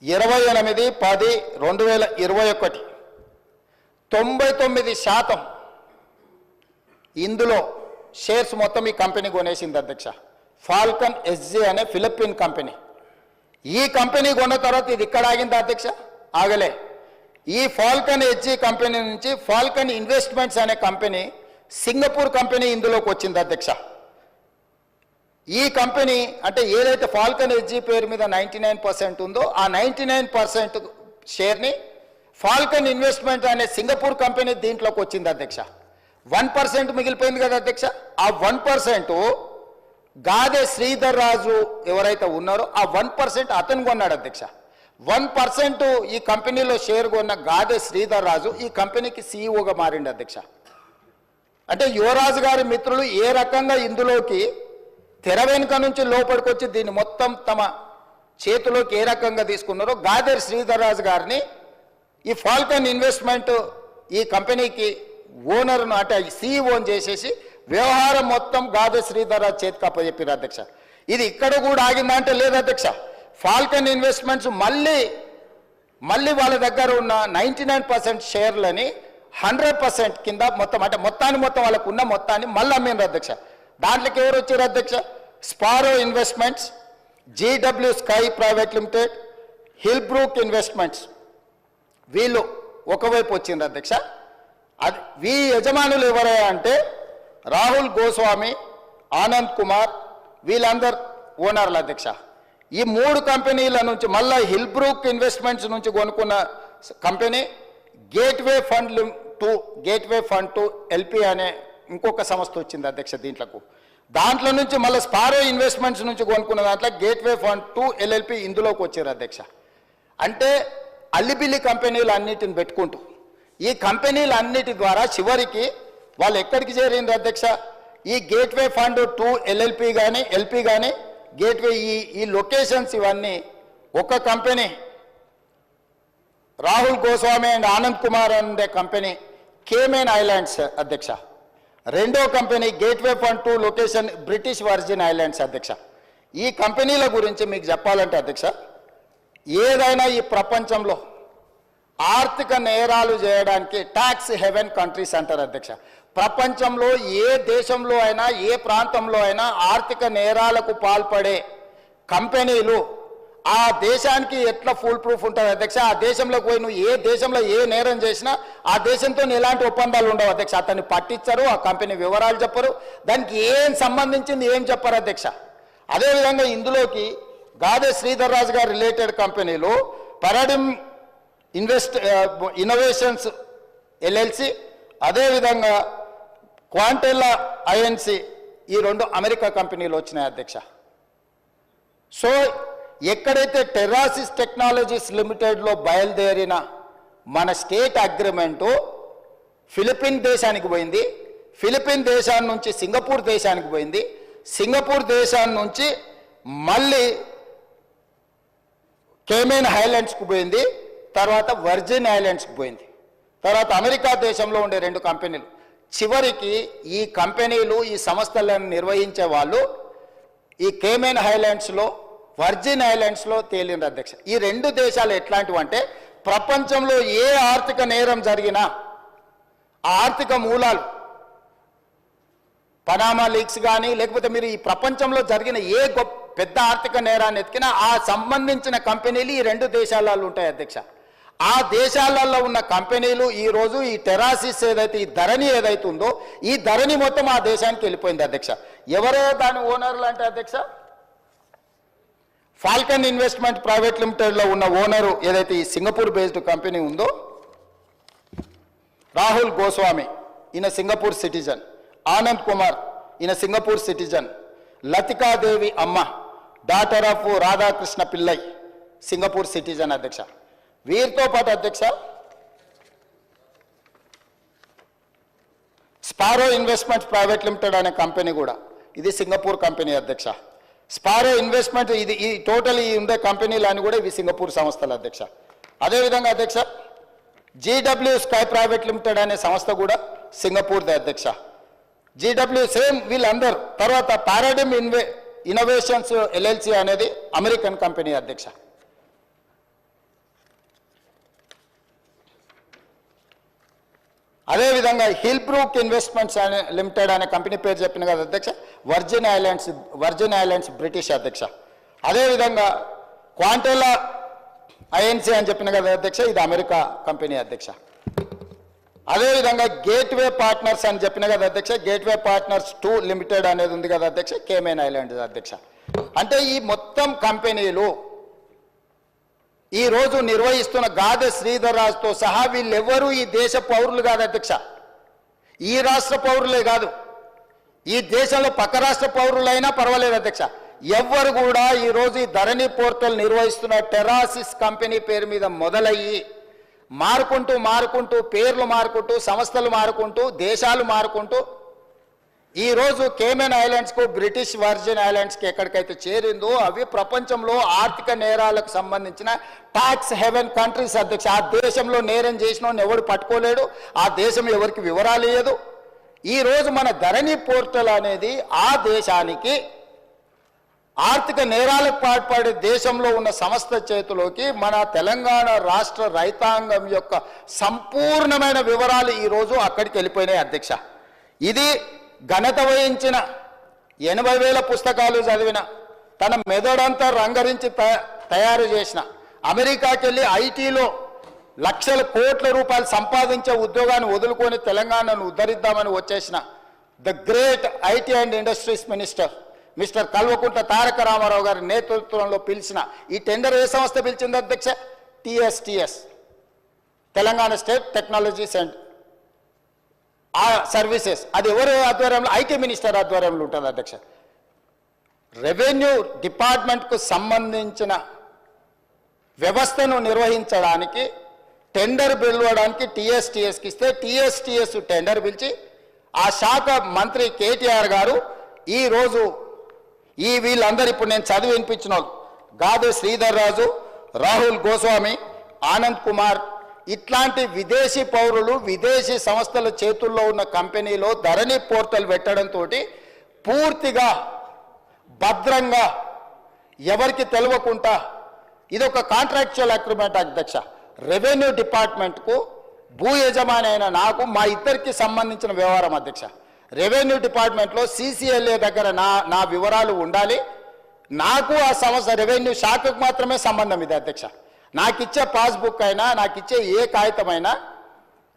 28/10/2021 99% ఇందులో షేర్స్ మొత్తం ఈ కంపెనీ కొనేసింది అధ్యక్ష. ఫాల్కన్ ఎస్జీ అనే ఫిలిపిన్ కంపెనీ. ఈ కంపెనీ కొన్న తర్వాత ఇది ఇక్కడ ఆగింది అధ్యక్ష, ఆగలే. ఈ ఫాల్కన్ ఎస్జీ కంపెనీ నుంచి ఫాల్కన్ ఇన్వెస్ట్మెంట్స్ అనే కంపెనీ, సింగపూర్ కంపెనీ ఇందులోకి వచ్చింది అధ్యక్ష. ఈ కంపెనీ అంటే ఏదైతే ఫాల్కన్ ఎస్జీ పేరు మీద 99% ఉందో ఆ 99% షేర్ని ఫాల్కన్ ఇన్వెస్ట్మెంట్ అనే సింగపూర్ కంపెనీ దీంట్లోకి వచ్చింది అధ్యక్ష. 1% మిగిలిపోయింది కదా అధ్యక్ష. ఆ 1% గాదె శ్రీధర్రాజు ఎవరైతే ఉన్నారో ఆ 1% అతను కొన్నాడు అధ్యక్ష. 1% ఈ కంపెనీలో షేర్ కొన్న గాదె శ్రీధర్రాజు ఈ కంపెనీకి సీఈఓగా మారిండు అధ్యక్ష. అంటే యువరాజు గారి మిత్రులు ఏ రకంగా ఇందులోకి తెర వెనుక నుంచి లోపలికి దీన్ని మొత్తం తమ చేతిలోకి ఏ రకంగా తీసుకున్నారో గాదె శ్రీధర్రాజు గారిని ఈ ఫాల్కన్ ఇన్వెస్ట్మెంట్ ఈ కంపెనీకి ఓనర్ను అంటే సీఈఓని చేసేసి వ్యవహారం మొత్తం గాదె శ్రీధర్రాజు చేతికి అప్పచెప్పారు అధ్యక్ష. ఇది ఇక్కడ కూడా ఆగిందా అంటే లేదు అధ్యక్ష. ఫాల్కన్ ఇన్వెస్ట్మెంట్స్ మళ్ళీ వాళ్ళ దగ్గర ఉన్న 99% షేర్లని 100% కింద మొత్తం అంటే మొత్తం వాళ్ళకు ఉన్న మొత్తాన్ని మళ్ళీ అమ్మినారు అధ్యక్ష. దాంట్లోకి ఎవరు వచ్చారు అధ్యక్ష? Sparrow investments, GW sky private limited, hillbrook investments, వీళ్ళు ఒకవైపు వచ్చిండ్రు అధ్యక్ష. అది వీ యజమానులు ఎవరయ్యా అంటే రాహుల్ గోస్వామి, ఆనంద్ కుమార్, వీళ్ళందరు ఓనర్లు అధ్యక్ష. ఈ 3 కంపెనీల నుంచి మళ్ళీ హిల్బ్రూక్ ఇన్వెస్ట్మెంట్స్ నుంచి కొనుక్కున్న company Gateway Fund two LP అనే ఇంకొక సంస్థ వచ్చింది అధ్యక్ష. దాంట్లో నుంచి మళ్ళీ స్పారో ఇన్వెస్ట్మెంట్స్ నుంచి కొనుక్కున్న దాంట్లో గేట్వే ఫండ్ టు ఎల్ఎల్పి ఇందులోకి వచ్చారు అధ్యక్ష. అంటే అల్లిబిల్లి కంపెనీలు అన్నిటిని పెట్టుకుంటూ ఈ కంపెనీలన్నిటి ద్వారా చివరికి వాళ్ళు ఎక్కడికి చేరింది అధ్యక్ష? ఈ గేట్వే ఫండ్ టు ఎల్ఎల్పి కానీ ఎల్పి కానీ గేట్వే ఈ లొకేషన్స్ ఇవన్నీ ఒక కంపెనీ రాహుల్ గోస్వామి అండ్ ఆనంద్ కుమార్ అనే కంపెనీ కేమెన్ ఐలాండ్స్ అధ్యక్ష. రెండో company Gateway Fund to location British virgin islands అధ్యక్ష. ఈ కంపెనీల గురించి మీకు చెప్పాలంటే అధ్యక్ష, ఏదైనా ఈ ప్రపంచంలో ఆర్థిక నేరాలు చేయడానికి ట్యాక్స్ హెవెన్ కంట్రీస్ అంటారు అధ్యక్ష. ప్రపంచంలో ఏ దేశంలో అయినా ఏ ప్రాంతంలో అయినా ఆర్థిక నేరాలకు పాల్పడే కంపెనీలు ఆ దేశానికి ఎట్లా ఫుల్ ప్రూఫ్ ఉంటుంది అధ్యక్ష? ఆ దేశంలోకి పోయి నువ్వు ఏ దేశంలో ఏ నేరం చేసినా ఆ దేశంతో ఎలాంటి ఒప్పందాలు ఉండవు అధ్యక్ష. అతన్ని పట్టించరు, ఆ కంపెనీ వివరాలు చెప్పరు, దానికి ఏం సంబంధించింది ఏం చెప్పరు అధ్యక్ష. అదేవిధంగా ఇందులోకి గాదె శ్రీధర్రాజు గారు రిలేటెడ్ కంపెనీలు పారాడిమ్ ఇన్నోవేషన్స్ ఎల్ఎల్సి, అదేవిధంగా క్వాంటెల్లా ఐఎన్సి, ఈ 2 అమెరికా కంపెనీలు వచ్చినాయి అధ్యక్ష. సో ఎక్కడైతే టెర్రాసిస్ టెక్నాలజీస్ లిమిటెడ్లో బయలుదేరిన మన స్టేట్ అగ్రిమెంటు ఫిలిపిన్ దేశానికి పోయింది, ఫిలిపిన్ దేశాన్ని నుంచి సింగపూర్ దేశానికి పోయింది, సింగపూర్ దేశాన్ని నుంచి మళ్ళీ కేమెన్ ఐలాండ్స్కి పోయింది, తర్వాత వర్జిన్ ఐలాండ్స్కి పోయింది, తర్వాత అమెరికా దేశంలో ఉండే 2 కంపెనీలు. చివరికి ఈ కంపెనీలు ఈ సంస్థలను నిర్వహించే వాళ్ళు ఈ కేమెన్ ఐలాండ్స్లో వర్జిన్ ఐలాండ్స్లో తేలింది అధ్యక్ష. ఈ 2 దేశాలు ఎట్లాంటివి అంటే ప్రపంచంలో ఏ ఆర్థిక నేరం జరిగినా ఆ ఆర్థిక మూలాలు పనామా లీక్స్ కానీ లేకపోతే మీరు ఈ ప్రపంచంలో జరిగిన ఏ పెద్ద ఆర్థిక నేరాన్ని ఎత్తికినా ఆ సంబంధించిన కంపెనీలు ఈ 2 దేశాలలో ఉంటాయి అధ్యక్ష. ఆ దేశాలలో ఉన్న కంపెనీలు ఈరోజు ఈ టెరాసిస్ ఏదైతే ఈ ధరణి ఏదైతే ఉందో ఈ ధరణి మొత్తం ఆ దేశానికి వెళ్ళిపోయింది అధ్యక్ష. ఎవరో దాని ఓనర్లు అంటే అధ్యక్ష ఫాల్కన్ ఇన్వెస్ట్మెంట్ ప్రైవేట్ లిమిటెడ్లో ఉన్న ఓనరు ఏదైతే ఈ సింగపూర్ బేస్డ్ కంపెనీ ఉందో రాహుల్ గోస్వామి, ఈయన సింగపూర్ సిటిజన్, ఆనంద్ కుమార్ ఈయన సింగపూర్ సిటిజన్, లతికాదేవి అమ్మ daughter of Radhakrishna Pillai Singapore citizen అధ్యక్ష. వీరితో పాటు అధ్యక్ష స్పారో ఇన్వెస్ట్మెంట్స్ ప్రైవేట్ లిమిటెడ్ అనే కంపెనీ కూడా ఇది సింగపూర్ కంపెనీ అధ్యక్ష. స్పారో ఇన్వెస్ట్మెంట్ ఇది ఈ టోటల్ ఈ ఉండే కంపెనీలు అని కూడా ఇవి సింగపూర్ సంస్థలు అధ్యక్ష. అదేవిధంగా అధ్యక్ష జీడబ్ల్యూ స్కై ప్రైవేట్ లిమిటెడ్ అనే సంస్థ కూడా సింగపూర్ది అధ్యక్ష. జీడబ్ల్యూ సేమ్ వీళ్ళందరూ. తర్వాత పారాడిమ్ ఇన్నోవేషన్స్ ఎల్ఎల్సి అనేది అమెరికన్ కంపెనీ అధ్యక్ష. అదేవిధంగా హిల్బ్రూక్ ఇన్వెస్ట్మెంట్స్ అనే లిమిటెడ్ అనే కంపెనీ పేరు చెప్పిన కదా అధ్యక్ష, వర్జిన్ ఐలాండ్స్ బ్రిటిష్ అధ్యక్ష. అదేవిధంగా క్వాంటెల్లా ఐఎన్సి అని చెప్పిన కదా అధ్యక్ష, ఇది అమెరికా కంపెనీ అధ్యక్ష. అదేవిధంగా గేట్వే పార్ట్నర్స్ అని చెప్పిన కదా అధ్యక్ష, గేట్వే పార్ట్నర్స్ 2 లిమిటెడ్ అనేది ఉంది కదా అధ్యక్ష, కేమెన్ ఐలాండ్స్ అధ్యక్ష. అంటే ఈ మొత్తం కంపెనీలు ఈ రోజు నిర్వహిస్తున్న గాదె శ్రీధర్రాజుతో సహా వీళ్ళెవ్వరూ ఈ దేశ పౌరులు కాదు అధ్యక్ష. ఈ రాష్ట్ర పౌరులే కాదు, ఈ దేశంలో పక్క రాష్ట్ర పౌరులైనా పర్వాలేదు అధ్యక్ష. ఎవ్వరు కూడా ఈరోజు ఈ ధరణి పోర్టల్ నిర్వహిస్తున్న టెరాసిస్ కంపెనీ పేరు మీద మొదలయ్యి మారుకుంటూ పేర్లు మారుకుంటూ సంస్థలు మారుకుంటూ దేశాలు మారుకుంటూ ఈరోజు కేమెన్ ఐలాండ్స్కు బ్రిటిష్ వర్జిన్ ఐలాండ్స్కి ఎక్కడికైతే చేరిందో అవి ప్రపంచంలో ఆర్థిక నేరాలకు సంబంధించిన ట్యాక్స్ హెవెన్ కంట్రీస్ అధ్యక్ష. ఆ దేశంలో నేరం చేసిన ఎవడు పట్టుకోలేడు, ఆ దేశం ఎవరికి వివరాలు ఇయ్యదు. ఈరోజు మన ధరణి పోర్టల్ అనేది ఆ దేశానికి ఆర్థిక నేరాలకు పాల్పడే దేశంలో ఉన్న సంస్థ చేతిలోకి మన తెలంగాణ రాష్ట్ర రైతాంగం యొక్క సంపూర్ణమైన వివరాలు ఈరోజు అక్కడికి వెళ్ళిపోయినాయి అధ్యక్ష. ఇది ఘనత వహించిన 80,000 పుస్తకాలు చదివిన తన మెదడంతా రంగరించి తయారు చేసిన అమెరికాకి వెళ్ళి ఐటీలో లక్షల కోట్ల రూపాయలు సంపాదించే ఉద్యోగాన్ని వదులుకొని తెలంగాణను ఉద్ధరిద్దామని వచ్చేసిన the great IT and industries minister mister Kalvakuntla Taraka Rama Rao గారి నేతృత్వంలో పిలిచిన ఈ టెండర్ ఏ సంస్థ పిలిచింది అధ్యక్ష? TSTS, Telangana state technology centre ఆ సర్వీసెస్. అది ఎవరు ఆధ్వర్యంలో? ఐటీ మినిస్టర్ ఆధ్వర్యంలో ఉంటుంది అధ్యక్ష. రెవెన్యూ డిపార్ట్మెంట్కు సంబంధించిన వ్యవస్థను నిర్వహించడానికి టెండర్ పిలవడానికి TSTSకి ఇస్తే TSTS టెండర్ పిలిచి ఆ శాఖ మంత్రి కేటీఆర్ గారు ఈరోజు వీళ్ళందరూ ఇప్పుడు నేను చదివి వినిపించిన వాళ్ళు గాదే శ్రీధర్ రాజు, రాహుల్ గోస్వామి, ఆనంద్ కుమార్ ఇట్లాంటి విదేశీ పౌరులు విదేశీ సంస్థల చేతుల్లో ఉన్న కంపెనీలో ధరణి పోర్టల్ పెట్టడంతో పూర్తిగా భద్రంగా ఎవరికి తెలియకుండా ఇదొక కాంట్రాక్చువల్ అగ్రిమెంట్ అధ్యక్ష. రెవెన్యూ డిపార్ట్మెంట్కు భూ యజమాని అయిన నాకు మా ఇద్దరికి సంబంధించిన వ్యవహారం అధ్యక్ష. రెవెన్యూ డిపార్ట్మెంట్లో CCLA దగ్గర నా వివరాలు ఉండాలి. నాకు ఆ సంస్థ రెవెన్యూ శాఖకు మాత్రమే సంబంధం ఇది అధ్యక్ష. నాకు ఇచ్చే పాస్బుక్ అయినా నాకు ఇచ్చే ఏ కాగితమైనా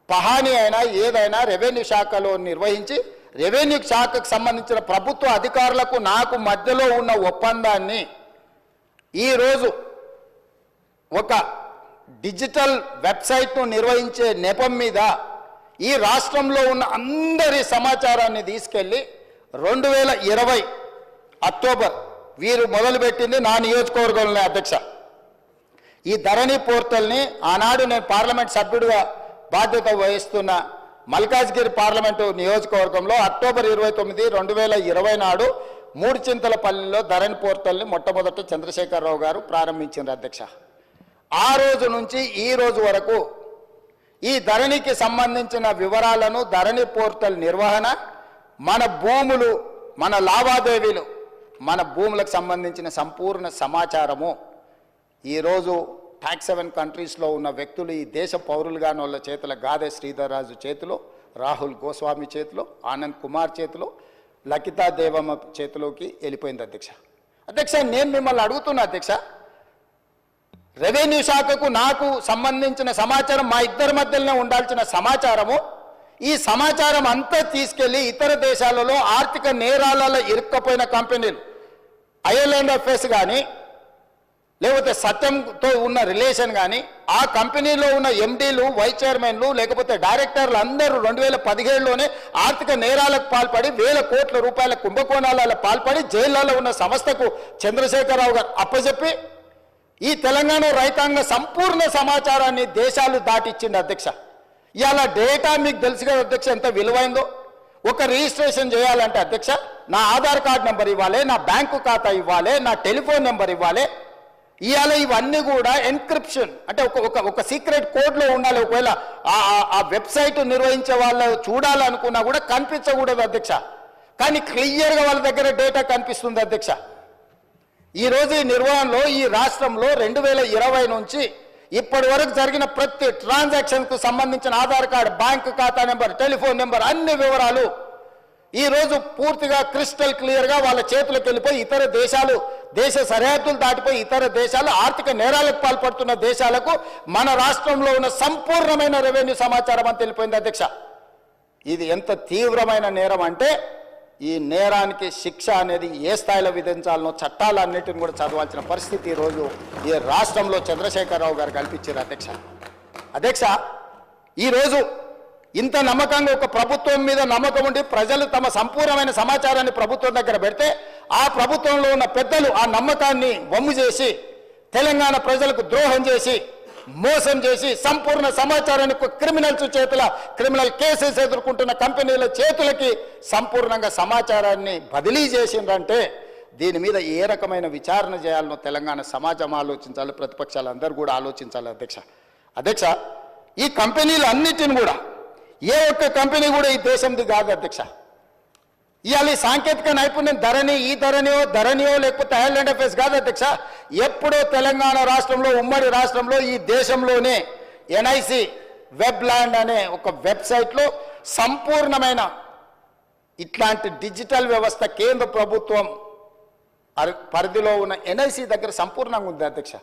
పహాని అయినా ఏదైనా రెవెన్యూ శాఖలో నిర్వహించి రెవెన్యూ శాఖకు సంబంధించిన ప్రభుత్వ అధికారులకు నాకు మధ్యలో ఉన్న ఒప్పందాన్ని ఈరోజు ఒక డిజిటల్ వెబ్సైట్ను నిర్వహించే నెపం మీద ఈ రాష్ట్రంలో ఉన్న అందరి సమాచారాన్ని తీసుకెళ్ళి 2020 అక్టోబర్ వీరు మొదలుపెట్టింది నా నియోజకవర్గంలో అధ్యక్ష. ఈ ధరణి పోర్టల్ని ఆనాడు నేను పార్లమెంట్ సభ్యుడిగా బాధ్యత వహిస్తున్న మల్కాజ్గిరి పార్లమెంటు నియోజకవర్గంలో అక్టోబర్ 29, 2020 నాడు మూడుచింతలపల్లిలో ధరణి పోర్టల్ని మొట్టమొదట చంద్రశేఖరరావు గారు ప్రారంభించారు అధ్యక్ష. ఆ రోజు నుంచి ఈ రోజు వరకు ఈ ధరణికి సంబంధించిన వివరాలను ధరణి పోర్టల్ నిర్వహణ, మన భూములు, మన లావాదేవీలు, మన భూములకు సంబంధించిన సంపూర్ణ సమాచారము ఈరోజు ట్యాక్స్ హెవెన్ కంట్రీస్లో ఉన్న వ్యక్తులు ఈ దేశ పౌరులుగాని వాళ్ళ చేతుల గాదే శ్రీధర్ రాజు చేతిలో, రాహుల్ గోస్వామి చేతిలో, ఆనంద్ కుమార్ చేతిలో, లకితా దేవమ్మ చేతిలోకి వెళ్ళిపోయింది అధ్యక్ష. అధ్యక్ష నేను మిమ్మల్ని అడుగుతున్నా అధ్యక్ష, రెవెన్యూ శాఖకు నాకు సంబంధించిన సమాచారం మా ఇద్దరి మధ్యలోనే ఉండాల్సిన సమాచారము, ఈ సమాచారం అంతా తీసుకెళ్లి ఇతర దేశాలలో ఆర్థిక నేరాలలో ఇరుక్కపోయిన కంపెనీలు IL&FS కానీ లేకపోతే సత్యంతో ఉన్న రిలేషన్ కానీ ఆ కంపెనీలో ఉన్న MDలు, వైస్ చైర్మన్లు లేకపోతే డైరెక్టర్లు అందరూ 2017లోనే ఆర్థిక నేరాలకు పాల్పడి వేల కోట్ల రూపాయల కుంభకోణాలలో పాల్పడి జైళ్లలో ఉన్న సంస్థకు చంద్రశేఖరరావు గారు అప్పచెప్పి ఈ తెలంగాణ రైతాంగ సంపూర్ణ సమాచారాన్ని దేశాలు దాటిచ్చింది అధ్యక్ష. ఇవాళ డేటా మీకు తెలుసు కదా అధ్యక్ష ఎంత విలువైందో. ఒక రిజిస్ట్రేషన్ చేయాలంటే అధ్యక్ష నా ఆధార్ కార్డ్ నెంబర్ ఇవ్వాలి, నా బ్యాంకు ఖాతా ఇవ్వాలి, నా టెలిఫోన్ నెంబర్ ఇవ్వాలి. ఇవాళ ఇవన్నీ కూడా ఎన్క్రిప్షన్ అంటే ఒక సీక్రెట్ కోడ్లో ఉండాలి. ఒకవేళ ఆ వెబ్సైట్ నిర్వహించే వాళ్ళు చూడాలనుకున్నా కూడా కనిపించకూడదు అధ్యక్ష. కానీ క్లియర్గా వాళ్ళ దగ్గర డేటా కనిపిస్తుంది అధ్యక్ష. ఈరోజు ఈ నిర్వహణలో ఈ రాష్ట్రంలో 2020 నుంచి ఇప్పటి వరకు జరిగిన ప్రతి ట్రాన్సాక్షన్కు సంబంధించిన ఆధార్ కార్డు, బ్యాంకు ఖాతా నెంబర్, టెలిఫోన్ నెంబర్ అన్ని వివరాలు ఈరోజు పూర్తిగా క్రిస్టల్ క్లియర్గా వాళ్ళ చేతులకు వెళ్ళిపోయి ఇతర దేశాలు, దేశ సరిహద్దులు దాటిపోయి ఇతర దేశాలు ఆర్థిక నేరాలకు పాల్పడుతున్న దేశాలకు మన రాష్ట్రంలో ఉన్న సంపూర్ణమైన రెవెన్యూ సమాచారం అని తెలిపోయింది అధ్యక్ష. ఇది ఎంత తీవ్రమైన నేరం అంటే ఈ నేరానికి శిక్ష అనేది ఏ స్థాయిలో విధించాలనో చట్టాలన్నిటిని కూడా చదవాల్సిన పరిస్థితి ఈరోజు ఈ రాష్ట్రంలో చంద్రశేఖరరావు గారు కల్పించారు అధ్యక్ష. అధ్యక్ష ఈరోజు ఇంత నమ్మకంగా ఒక ప్రభుత్వం మీద నమ్మకం ఉండి ప్రజలు తమ సంపూర్ణమైన సమాచారాన్ని ప్రభుత్వం దగ్గర పెడితే ఆ ప్రభుత్వంలో ఉన్న పెద్దలు ఆ నమ్మకాన్ని వమ్ము చేసి తెలంగాణ ప్రజలకు ద్రోహం చేసి మోసం చేసి సంపూర్ణ సమాచారాన్ని క్రిమినల్స్ చేతుల క్రిమినల్ కేసెస్ ఎదుర్కొంటున్న కంపెనీల చేతులకి సంపూర్ణంగా సమాచారాన్ని బదిలీ చేసిండ్రంటే దీని మీద ఏ రకమైన విచారణ చేయాలనో తెలంగాణ సమాజం ఆలోచించాలి, ప్రతిపక్షాలు అందరూ కూడా ఆలోచించాలి. అధ్యక్ష ఈ కంపెనీలు అన్నిటిని కూడా ఏ ఒక్క కంపెనీ కూడా ఈ దేశంది కాదు అధ్యక్ష. ఇవాళ ఈ సాంకేతిక నైపుణ్యం ఈ ధరణియో లేకపోతే ఐలాండ్ అఫేర్స్ కాదు అధ్యక్ష. ఎప్పుడో తెలంగాణ రాష్ట్రంలో ఉమ్మడి రాష్ట్రంలో ఈ దేశంలోనే ఎన్ఐసి వెబ్ ల్యాండ్ అనే ఒక వెబ్సైట్లో సంపూర్ణమైన ఇట్లాంటి డిజిటల్ వ్యవస్థ కేంద్ర ప్రభుత్వం పరిధిలో ఉన్న ఎన్ఐసి దగ్గర సంపూర్ణంగా ఉంది అధ్యక్ష.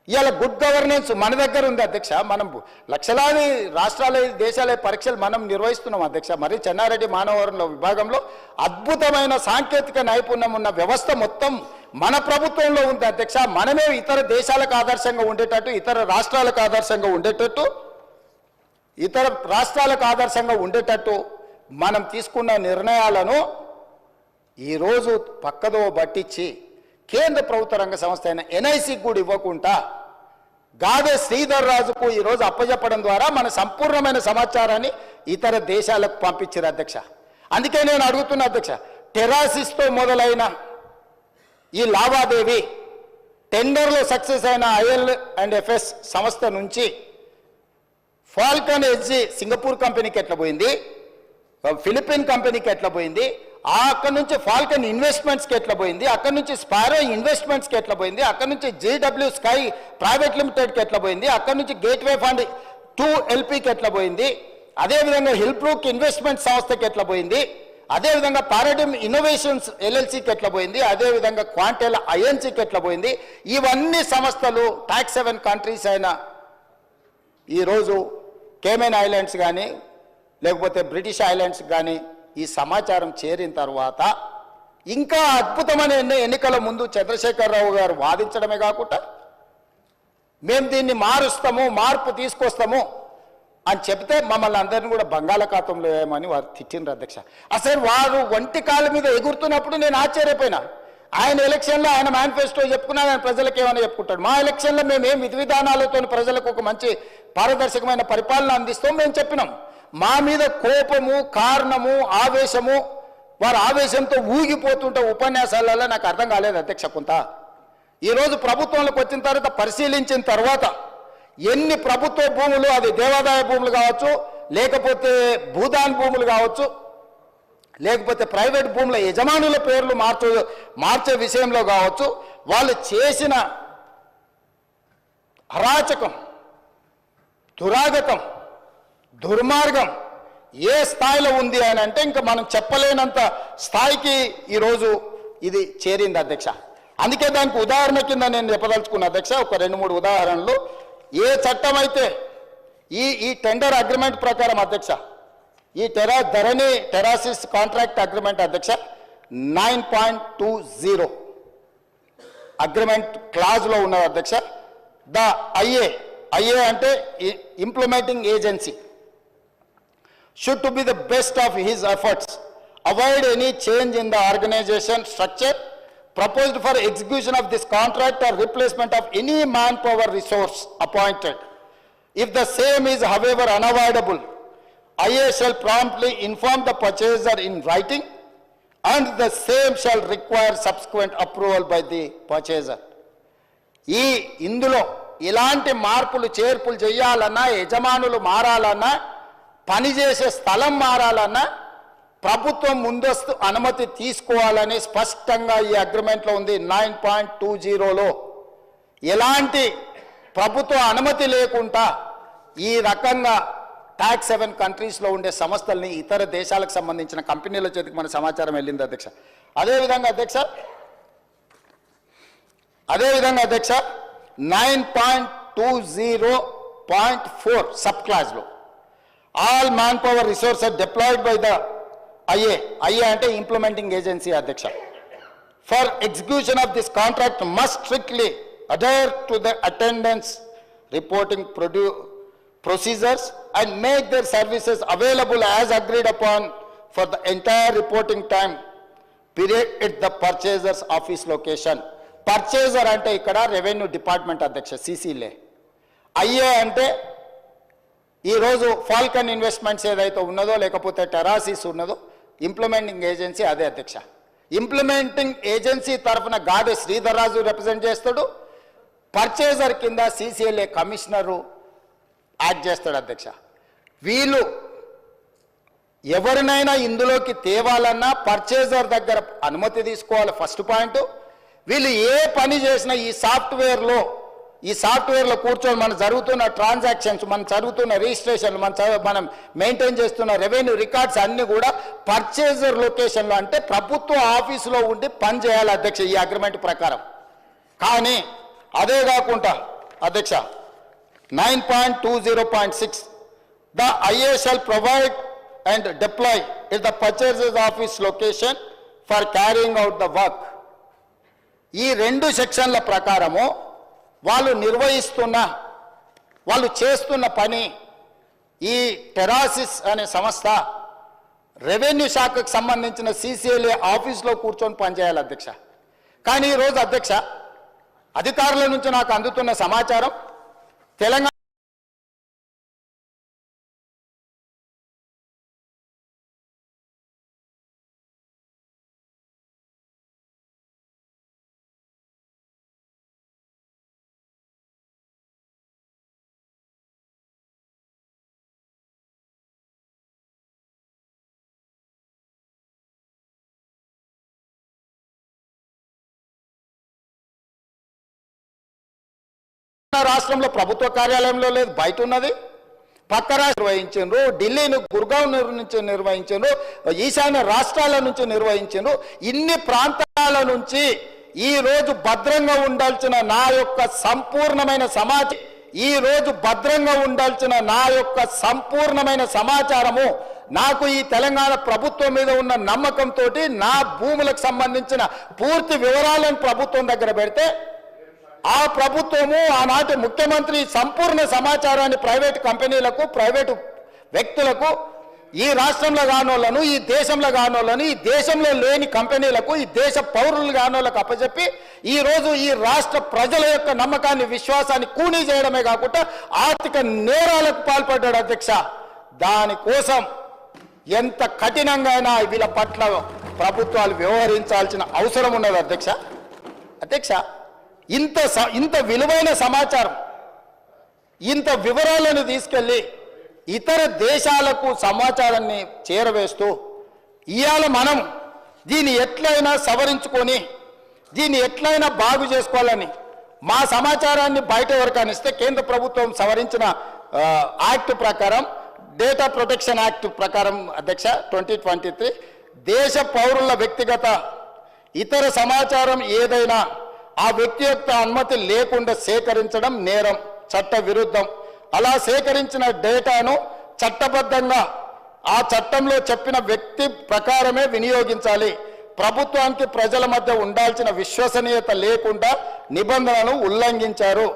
ఇవాళ గుడ్ గవర్నెన్స్ మన దగ్గర ఉంది అధ్యక్ష. మనం లక్షలాది రాష్ట్రాల దేశాల పరీక్షలు మనం నిర్వహిస్తున్నాం అధ్యక్ష. మరి చెన్నారెడ్డి మానవ వనరుల విభాగంలో అద్భుతమైన సాంకేతిక నైపుణ్యం ఉన్న వ్యవస్థ మొత్తం మన ప్రభుత్వంలో ఉంది అధ్యక్ష. మనమే ఇతర దేశాలకు ఆదర్శంగా ఉండేటట్టు, ఇతర రాష్ట్రాలకు ఆదర్శంగా ఉండేటట్టు మనం తీసుకున్న నిర్ణయాలను ఈరోజు పక్కదో పట్టించి కేంద్ర ప్రభుత్వ రంగ సంస్థ అయిన ఎన్ఐసికి కూడా ఇవ్వకుండా గాదే శ్రీధర్ రాజుకు ఈరోజు అప్పచెప్పడం ద్వారా మన సంపూర్ణమైన సమాచారాన్ని ఇతర దేశాలకు పంపించారు అధ్యక్ష. అందుకే నేను అడుగుతున్నా అధ్యక్ష, టెరాసిస్తో మొదలైన ఈ లావాదేవీ టెండర్లో సక్సెస్ అయిన IL&FS సంస్థ నుంచి ఫాల్కన్ ఎడ్జి సింగపూర్ కంపెనీకి ఎట్లా పోయింది, ఫిలిపిన్ కంపెనీకి ఎట్లా పోయింది, అక్కడి నుంచి ఫాల్కన్ ఇన్వెస్ట్మెంట్స్కి ఎట్లా పోయింది, అక్కడి నుంచి స్పారో ఇన్వెస్ట్మెంట్స్కి ఎట్లా పోయింది, అక్కడి నుంచి JW స్కై ప్రైవేట్ లిమిటెడ్కి ఎట్లా పోయింది, అక్కడి నుంచి గేట్వే ఫండ్ 2LPకి ఎట్లా పోయింది, అదేవిధంగా హిల్బ్రూక్ ఇన్వెస్ట్మెంట్ సంస్థకి ఎట్లా పోయింది, అదేవిధంగా పారాడిమ్ ఇన్నోవేషన్స్ LLCకి ఎట్లా పోయింది, అదేవిధంగా క్వాంటెల్ INCకి ఎట్లా పోయింది. ఇవన్నీ సంస్థలు టాక్స్ 7 కంట్రీస్ అయిన ఈరోజు కేమెన్ ఐలాండ్స్ కానీ లేకపోతే బ్రిటిష్ ఐలాండ్స్ కానీ ఈ సమాచారం చేరిన తర్వాత ఇంకా అద్భుతమైన ఎన్నికల ముందు చంద్రశేఖరరావు గారు వాదించడమే కాకుండా మేము దీన్ని మార్పు తీసుకొస్తాము అని చెప్తే మమ్మల్ని అందరినీ కూడా బంగాళాఖాతంలో వేయమని వారు తిట్టిండ్రు అధ్యక్ష. అసలు వారు ఒంటి కాళ్ళ మీద ఎగురుతున్నప్పుడు నేను ఆశ్చర్యపోయినా. ఆయన ఎలక్షన్లో ఆయన మేనిఫెస్టో చెప్పుకున్నా, ఆయన ప్రజలకు ఏమైనా చెప్పుకుంటాడు. మా ఎలక్షన్లో మేము ఏం విధి విధానాలతో ప్రజలకు ఒక మంచి పారదర్శకమైన పరిపాలన అందిస్తాం మేము చెప్పినాం. మా మీద కోపము, కారణము, ఆవేశము, వారు ఆవేశంతో ఊగిపోతుంటే ఉపన్యాసాలలో నాకు అర్థం కాలేదు అధ్యక్ష. కొంత ఈరోజు ప్రభుత్వంలోకి వచ్చిన తర్వాత పరిశీలించిన తర్వాత ఎన్ని ప్రభుత్వ భూములు, అది దేవాదాయ భూములు కావచ్చు, లేకపోతే భూదాన్ భూములు కావచ్చు, లేకపోతే ప్రైవేట్ భూముల యజమానుల పేర్లు మార్చే విషయంలో కావచ్చు, వాళ్ళు చేసిన అరాచకం, దురాగతం, దుర్మార్గం ఏ స్థాయిలో ఉంది అని అంటే ఇంకా మనం చెప్పలేనంత స్థాయికి ఈరోజు ఇది చేరింది అధ్యక్ష. అందుకే దానికి ఉదాహరణ కింద నేను చెప్పదలుచుకున్న అధ్యక్ష ఒక 2-3 ఉదాహరణలు. ఏ చట్టం అయితే ఈ టెండర్ అగ్రిమెంట్ ప్రకారం అధ్యక్ష, ఈ టెరాసిస్ కాంట్రాక్ట్ అగ్రిమెంట్ అధ్యక్ష 9.20 అగ్రిమెంట్ క్లాజ్లో ఉన్నది అధ్యక్ష. ద ఐఏ అంటే implementing agency should to be the best of his efforts, avoid any change in the organization structure proposed for execution of this contract or replacement of any manpower resource appointed. If the same is however unavoidable, IA shall promptly inform the purchaser in writing and the same shall require subsequent approval by the purchaser. ఇందులో ఇలాంటి మార్పులు చేర్పులు చేయాలన్నా, యజమానులు మారాలన్నా, పనిచేసే స్థలం మారాలన్నా ప్రభుత్వం ముందస్తు అనుమతి తీసుకోవాలని స్పష్టంగా ఈ అగ్రిమెంట్లో ఉంది. 9.20లో ఎలాంటి ప్రభుత్వ అనుమతి లేకుండా ఈ రకంగా టాక్స్ 7 కంట్రీస్లో ఉండే సంస్థల్ని ఇతర దేశాలకు సంబంధించిన కంపెనీల చేతికి మన సమాచారం వెళ్ళింది అధ్యక్ష. అదేవిధంగా అధ్యక్ష 9.20.4 సబ్ క్లాజ్లో all manpower resources deployed by the IA అంటే ఇంప్లిమెంటింగ్ ఏజెన్సీ అధ్యక్ష, for execution of this contract must strictly adhere to the attendance reporting procedures and make their services available as agreed upon for the entire reporting time period at the purchaser's office location. Purchaser అంటే ఇక్కడ revenue department అధ్యక్ష, CCలే. IA అంటే ఈరోజు Falcon investments ఏదైతే ఉన్నదో లేకపోతే టెరాసిస్ ఉన్నదో implementing agency అదే అధ్యక్ష. ఇంప్లిమెంటింగ్ ఏజెన్సీ తరఫున గాదె శ్రీధర్ రాజు రిప్రజెంట్ చేస్తాడు, పర్చేజర్ కింద సిసిఎల్ఏ కమిషనరు యాక్ట్ చేస్తాడు అధ్యక్ష. వీళ్ళు ఎవరినైనా ఇందులోకి తేవాలన్నా పర్చేజర్ దగ్గర అనుమతి తీసుకోవాలి ఫస్ట్ పాయింట్. వీళ్ళు ఏ పని చేసినా ఈ సాఫ్ట్వేర్లో కూర్చొని మనం జరుగుతున్న ట్రాన్సాక్షన్స్, మనం జరుగుతున్న రిజిస్ట్రేషన్లు, మనం మెయింటైన్ చేస్తున్న రెవెన్యూ రికార్డ్స్ అన్నీ కూడా పర్చేజర్ లొకేషన్లో అంటే ప్రభుత్వ ఆఫీసులో ఉండి పని చేయాలి అధ్యక్ష ఈ అగ్రిమెంట్ ప్రకారం. కానీ అదే కాకుండా అధ్యక్ష 9.20.6 the IA shall provide and deploy in the purchaser's office location for carrying out the work. ఈ రెండు సెక్షన్ల ప్రకారము వాళ్ళు చేస్తున్న పని ఈ టెరాసిస్ అనే సంస్థ రెవెన్యూ శాఖకు సంబంధించిన సిసిఎల్ఏ ఆఫీస్లో కూర్చొని పనిచేయాలి అధ్యక్ష. కానీ ఈరోజు అధ్యక్ష అధికారుల నుంచి నాకు అందుతున్న సమాచారం తెలంగాణ రాష్ట్రంలో ప్రభుత్వ కార్యాలయంలో లేదు, బయట ఉన్నది. పక్క రాష్ట్రం నిర్వహించారు, ఢిల్లీని గుర్గావ్ నుంచి నిర్వహించారు, ఈశాన్య రాష్ట్రాల నుంచి నిర్వహించారు. ఇన్ని ప్రాంతాల నుంచి ఈ రోజు భద్రంగా ఉండాల్సిన నా యొక్క సంపూర్ణమైన సమాచారము నాకు ఈ తెలంగాణ ప్రభుత్వం మీద ఉన్న నమ్మకంతో నా భూములకు సంబంధించిన పూర్తి వివరాలను ప్రభుత్వం దగ్గర పెడితే ఆ ప్రభుత్వము ఆనాటి ముఖ్యమంత్రి సంపూర్ణ సమాచారాన్ని ప్రైవేటు కంపెనీలకు, ప్రైవేటు వ్యక్తులకు, ఈ రాష్ట్రంలో కానోళ్లను, ఈ దేశంలో కానోళ్లను, ఈ దేశంలో లేని కంపెనీలకు, ఈ దేశ పౌరులు కానోళ్లకు అప్పచెప్పి ఈరోజు ఈ రాష్ట్ర ప్రజల యొక్క నమ్మకాన్ని, విశ్వాసాన్ని కూనీ చేయడమే కాకుండా ఆర్థిక నేరాలకు పాల్పడ్డాడు అధ్యక్ష. దానికోసం ఎంత కఠినంగా వీళ్ళ పట్ల ప్రభుత్వాలు వ్యవహరించాల్సిన అవసరం ఉన్నది అధ్యక్ష. ఇంత విలువైన సమాచారం, ఇంత వివరాలను తీసుకెళ్ళి ఇతర దేశాలకు సమాచారాన్ని చేరవేస్తూ ఇవాళ మనం దీన్ని ఎట్లయినా సవరించుకొని దీన్ని ఎట్లయినా బాగు చేసుకోవాలని మా సమాచారాన్ని బయట ఎవరికైనా ఇస్తే కేంద్ర ప్రభుత్వం సవరించిన యాక్ట్ ప్రకారం, డేటా ప్రొటెక్షన్ యాక్ట్ ప్రకారం అధ్యక్ష 2023 దేశ పౌరుల వ్యక్తిగత ఇతర సమాచారం ఏదైనా ఆ వ్యక్తి యొక్క అనుమతి లేకుండా సేకరించడం నేరం, చట్ట విరుద్ధం. అలా సేకరించిన డేటాను చట్టబద్ధంగా ఆ చట్టంలో చెప్పిన వ్యక్తి ప్రకారమే వినియోగించాలి. ప్రభుత్వానికి ప్రజల మధ్య ఉండాల్సిన విశ్వసనీయత లేకుండా నిబంధనలను ఉల్లంఘించారు.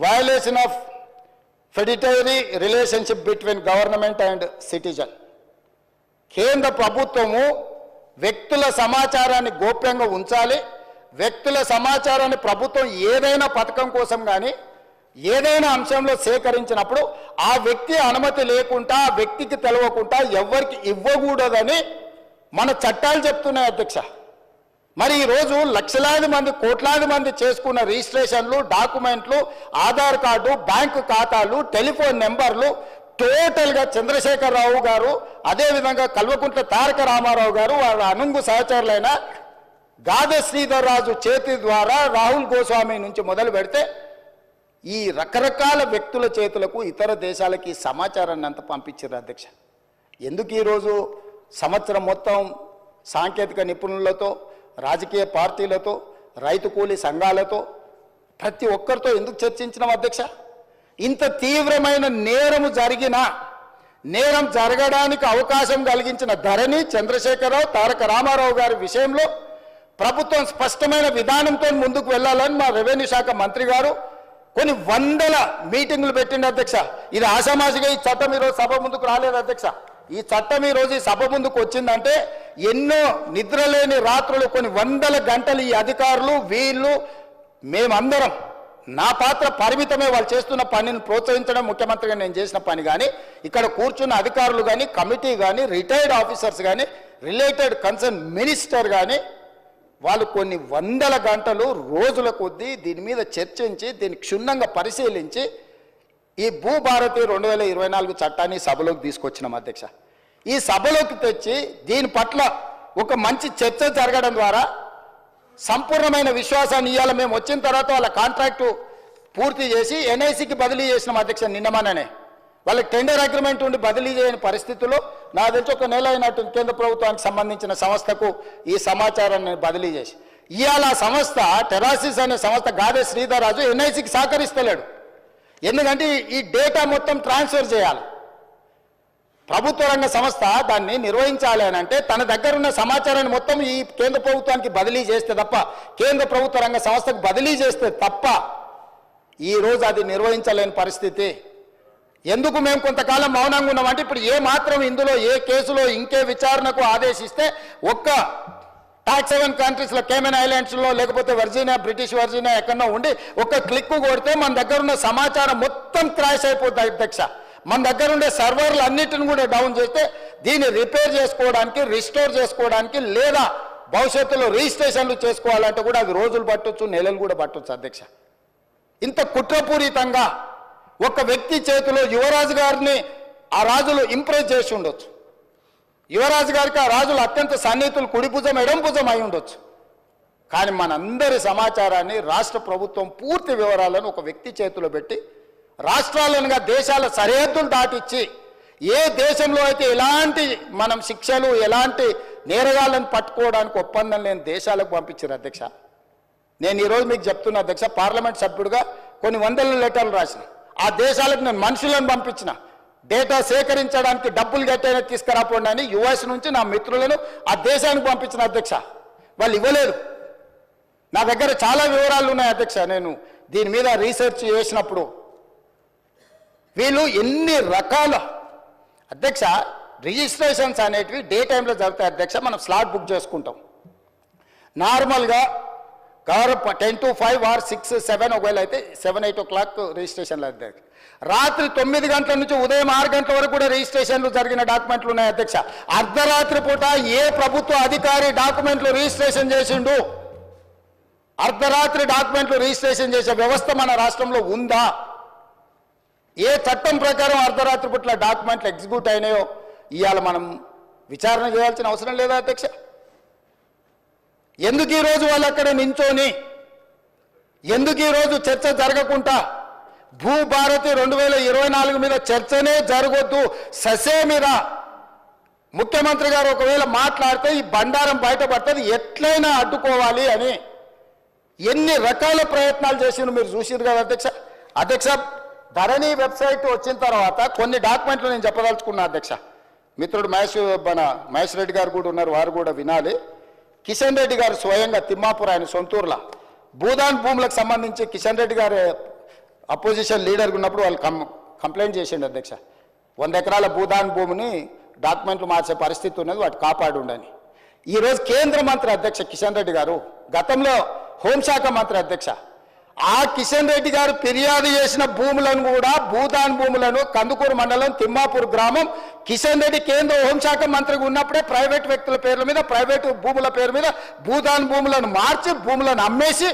Violation of fiduciary relationship between government and citizen. కేంద్ర ప్రభుత్వము వ్యక్తుల సమాచారాన్ని గోప్యంగా ఉంచాలి. వ్యక్తుల సమాచారాన్ని ప్రభుత్వం ఏదైనా పథకం కోసం కానీ ఏదైనా అంశంలో సేకరించినప్పుడు ఆ వ్యక్తి అనుమతి లేకుండా, ఆ వ్యక్తికి తెలవకుండా ఎవరికి ఇవ్వకూడదని మన చట్టాలు చెప్తున్నాయి అధ్యక్ష. మరి ఈరోజు లక్షలాది మంది, కోట్లాది మంది చేసుకున్న రిజిస్ట్రేషన్లు, డాక్యుమెంట్లు, ఆధార్ కార్డు, బ్యాంకు ఖాతాలు, టెలిఫోన్ నెంబర్లు టోటల్గా చంద్రశేఖరరావు గారు, అదేవిధంగా కల్వకుంట్ల తారక రామారావు గారు, వాళ్ళ అనుంగు సహచరులైన గాదె శ్రీధర్ రాజు చేతి ద్వారా రాహుల్ గోస్వామి నుంచి మొదలు పెడితే ఈ రకరకాల వ్యక్తుల చేతులకు ఇతర దేశాలకి సమాచారాన్ని అంతా పంపించారు అధ్యక్ష. ఎందుకు ఈరోజు సంవత్సరం మొత్తం సాంకేతిక నిపుణులతో, రాజకీయ పార్టీలతో, రైతు కూలీ సంఘాలతో ప్రతి ఒక్కరితో ఎందుకు చర్చించినాం అధ్యక్ష? ఇంత తీవ్రమైన నేరం జరగడానికి అవకాశం కలిగించిన ధరణి, చంద్రశేఖరరావు, తారక రామారావు గారి విషయంలో ప్రభుత్వం స్పష్టమైన విధానంతో ముందుకు వెళ్ళాలని మా రెవెన్యూ శాఖ మంత్రి గారు కొన్ని వందల మీటింగులు పెట్టిండు అధ్యక్ష. ఇది ఆషామాషిగా ఈ చట్టం ఈరోజు సభ ముందుకు రాలేదు అధ్యక్ష. ఈ చట్టం ఈరోజు ఈ సభ ముందుకు వచ్చిందంటే ఎన్నో నిద్రలేని రాత్రులు, కొన్ని వందల గంటలు ఈ అధికారులు, వీళ్ళు, మేమందరం నా పాత్ర పరిమితమే, వాళ్ళు చేస్తున్న పనిని ప్రోత్సహించడం ముఖ్యమంత్రిగా నేను చేసిన పని. కానీ ఇక్కడ కూర్చున్న అధికారులు కానీ, కమిటీ కానీ, రిటైర్డ్ ఆఫీసర్స్ కానీ, రిలేటెడ్ కన్సర్న్ మినిస్టర్ కానీ వాళ్ళు కొన్ని వందల గంటలు రోజుల కొద్దీ దీని మీద చర్చించి దీన్ని క్షుణ్ణంగా పరిశీలించి ఈ భూభారతి 2024 చట్టాన్ని సభలోకి తీసుకొచ్చినాం అధ్యక్ష. ఈ సభలోకి తెచ్చి దీని పట్ల ఒక మంచి చర్చ జరగడం ద్వారా సంపూర్ణమైన విశ్వాసాన్ని ఇవ్వాలి. మేము వచ్చిన తర్వాత వాళ్ళ కాంట్రాక్టు పూర్తి చేసి ఎన్ఐసికి బదిలీ చేసినాం అధ్యక్ష. నిన్నమననే వాళ్ళకి టెండర్ అగ్రిమెంట్ ఉండి బదిలీ చేయని పరిస్థితుల్లో నాకు తెలిసి ఒక నెల అయినట్టు కేంద్ర ప్రభుత్వానికి సంబంధించిన సంస్థకు ఈ సమాచారాన్ని బదిలీ చేసి ఇవాళ సంస్థ టెరాసిస్ అనే సంస్థ గాదే శ్రీధర్ రాజు ఎన్ఐసికి సహకరిస్తలేడు. ఎందుకంటే ఈ డేటా మొత్తం ట్రాన్స్ఫర్ చేయాలి. ప్రభుత్వ రంగ సంస్థ దాన్ని నిర్వహించాలి అని అంటే తన దగ్గర ఉన్న సమాచారాన్ని మొత్తం ఈ కేంద్ర ప్రభుత్వానికి బదిలీ చేస్తే తప్ప, కేంద్ర ప్రభుత్వ రంగ సంస్థకు బదిలీ చేస్తే తప్ప ఈరోజు అది నిర్వహించలేని పరిస్థితి. ఎందుకు మేము కొంతకాలం మౌనంగా ఉన్నామంటే ఇప్పుడు ఏ మాత్రం ఇందులో ఏ కేసులో ఇంకే విచారణకు ఆదేశిస్తే ఒక్క టాక్స్ హెవెన్ కంట్రీస్లో కేమెన్ ఐలాండ్స్లో లేకపోతే వర్జీనియా, బ్రిటిష్ వర్జీనియా ఎక్కడో ఉండి ఒక్క క్లిక్ కొడితే మన దగ్గర ఉన్న సమాచారం మొత్తం క్రాష్ అయిపోతుంది అధ్యక్ష. మన దగ్గర ఉండే సర్వర్లు అన్నిటిని కూడా డౌన్ చేస్తే దీన్ని రిపేర్ చేసుకోవడానికి, రిస్టోర్ చేసుకోవడానికి లేదా భవిష్యత్తులో రిజిస్ట్రేషన్లు చేసుకోవాలంటే కూడా అది రోజులు పట్టొచ్చు, నెలలు కూడా పట్టొచ్చు అధ్యక్ష. ఇంత కుట్రపూరితంగా ఒక వ్యక్తి చేతిలో యువరాజు గారిని ఆ రాజులు ఇంప్రెస్ చేసి ఉండొచ్చు. యువరాజు గారికి ఆ రాజులు అత్యంత సన్నిహితులు, కుడి భుజం ఎడం భుజం అయి ఉండొచ్చు. కానీ మనందరి సమాచారాన్ని రాష్ట్ర ప్రభుత్వం పూర్తి వివరాలను ఒక వ్యక్తి చేతిలో పెట్టి రాష్ట్రాలనుగా దేశాల సరిహద్దులు దాటిచ్చి ఏ దేశంలో అయితే ఎలాంటి మనం శిక్షలు, ఎలాంటి నేరగాళ్ళను పట్టుకోవడానికి ఒప్పందం లేని దేశాలకు పంపించారు అధ్యక్ష. నేను ఈరోజు మీకు చెప్తున్నా అధ్యక్ష, పార్లమెంట్ సభ్యుడిగా కొన్ని వందల లెటర్లు రాసిన ఆ దేశాలకు నేను మనుషులను పంపించిన డేటా సేకరించడానికి డబ్బులు గట్టైనా తీసుకురాపోండి అని యుఎస్ నుంచి నా మిత్రులను ఆ దేశానికి పంపించిన అధ్యక్ష. వాళ్ళు ఇవ్వలేదు. నా దగ్గర చాలా వివరాలు ఉన్నాయి అధ్యక్ష. నేను దీని మీద రీసెర్చ్ చేసినప్పుడు వీళ్ళు ఎన్ని రకాల అధ్యక్ష రిజిస్ట్రేషన్స్ అనేటివి డే టైంలో జరుగుతాయి అధ్యక్ష. మనం స్లాట్ బుక్ చేసుకుంటాం నార్మల్గా 10 to 5 or 6, 7 ఒకవేళ అయితే 7, 8 o'clock రిజిస్ట్రేషన్లు అధ్యక్ష. రాత్రి 9 గంటల నుంచి ఉదయం 6 గంటల వరకు కూడా రిజిస్ట్రేషన్లు జరిగిన డాక్యుమెంట్లు ఉన్నాయి అధ్యక్ష. అర్ధరాత్రి పూట ఏ ప్రభుత్వ అధికారి డాక్యుమెంట్లు రిజిస్ట్రేషన్ చేసిండు? అర్ధరాత్రి డాక్యుమెంట్లు రిజిస్ట్రేషన్ చేసే వ్యవస్థ మన రాష్ట్రంలో ఉందా? ఏ చట్టం ప్రకారం అర్ధరాత్రి పూట్ల డాక్యుమెంట్లు ఎగ్జిక్యూట్ అయినాయో ఇవాళ మనం విచారణ చేయాల్సిన అవసరం లేదా అధ్యక్ష? ఎందుకు ఈరోజు వాళ్ళు అక్కడ నించోని, ఎందుకు ఈరోజు చర్చ జరగకుండా భూభారతి 2024 మీద చర్చనే జరగొద్దు, ససే మీద ముఖ్యమంత్రి గారు ఒకవేళ మాట్లాడితే ఈ బండారం బయటపడుతుంది, ఎట్లయినా అడ్డుకోవాలి అని ఎన్ని రకాల ప్రయత్నాలు చేసినా మీరు చూసిరు కదా అధ్యక్ష. అధ్యక్ష, ధరణి వెబ్సైట్ వచ్చిన తర్వాత కొన్ని డాక్యుమెంట్లు నేను చెప్పదలుచుకున్నా అధ్యక్ష. మిత్రుడు మహేష్ రెడ్డి గారు కూడా ఉన్నారు, వారు కూడా వినాలి. కిషన్ రెడ్డి గారు స్వయంగా తిమ్మాపూర్ ఆయన సొంతూరులో భూదాన్ భూములకు సంబంధించి కిషన్ రెడ్డి గారు అపోజిషన్ లీడర్గా ఉన్నప్పుడు వాళ్ళు కంప్లైంట్ చేసిండు అధ్యక్ష. 100 ఎకరాల భూదాన్ భూమిని డాక్యుమెంట్లు మార్చే పరిస్థితి ఉన్నది, వాటి కాపాడు ఉండని. ఈరోజు కేంద్ర మంత్రి అధ్యక్ష కిషన్ రెడ్డి గారు, గతంలో హోంశాఖ మంత్రి అధ్యక్ష, ఆ కిషన్ రెడ్డి గారు ఫిర్యాదు చేసిన భూములను కూడా భూదాన్ భూములను కందుకూరు మండలం తిమ్మాపూర్ గ్రామం కిషన్ రెడ్డి కేంద్ర హోంశాఖ మంత్రిగా ఉన్నప్పుడే ప్రైవేట్ వ్యక్తుల పేర్ల మీద, ప్రైవేటు భూముల పేరు మీద భూదాన్ భూములను మార్చి భూములను అమ్మేసి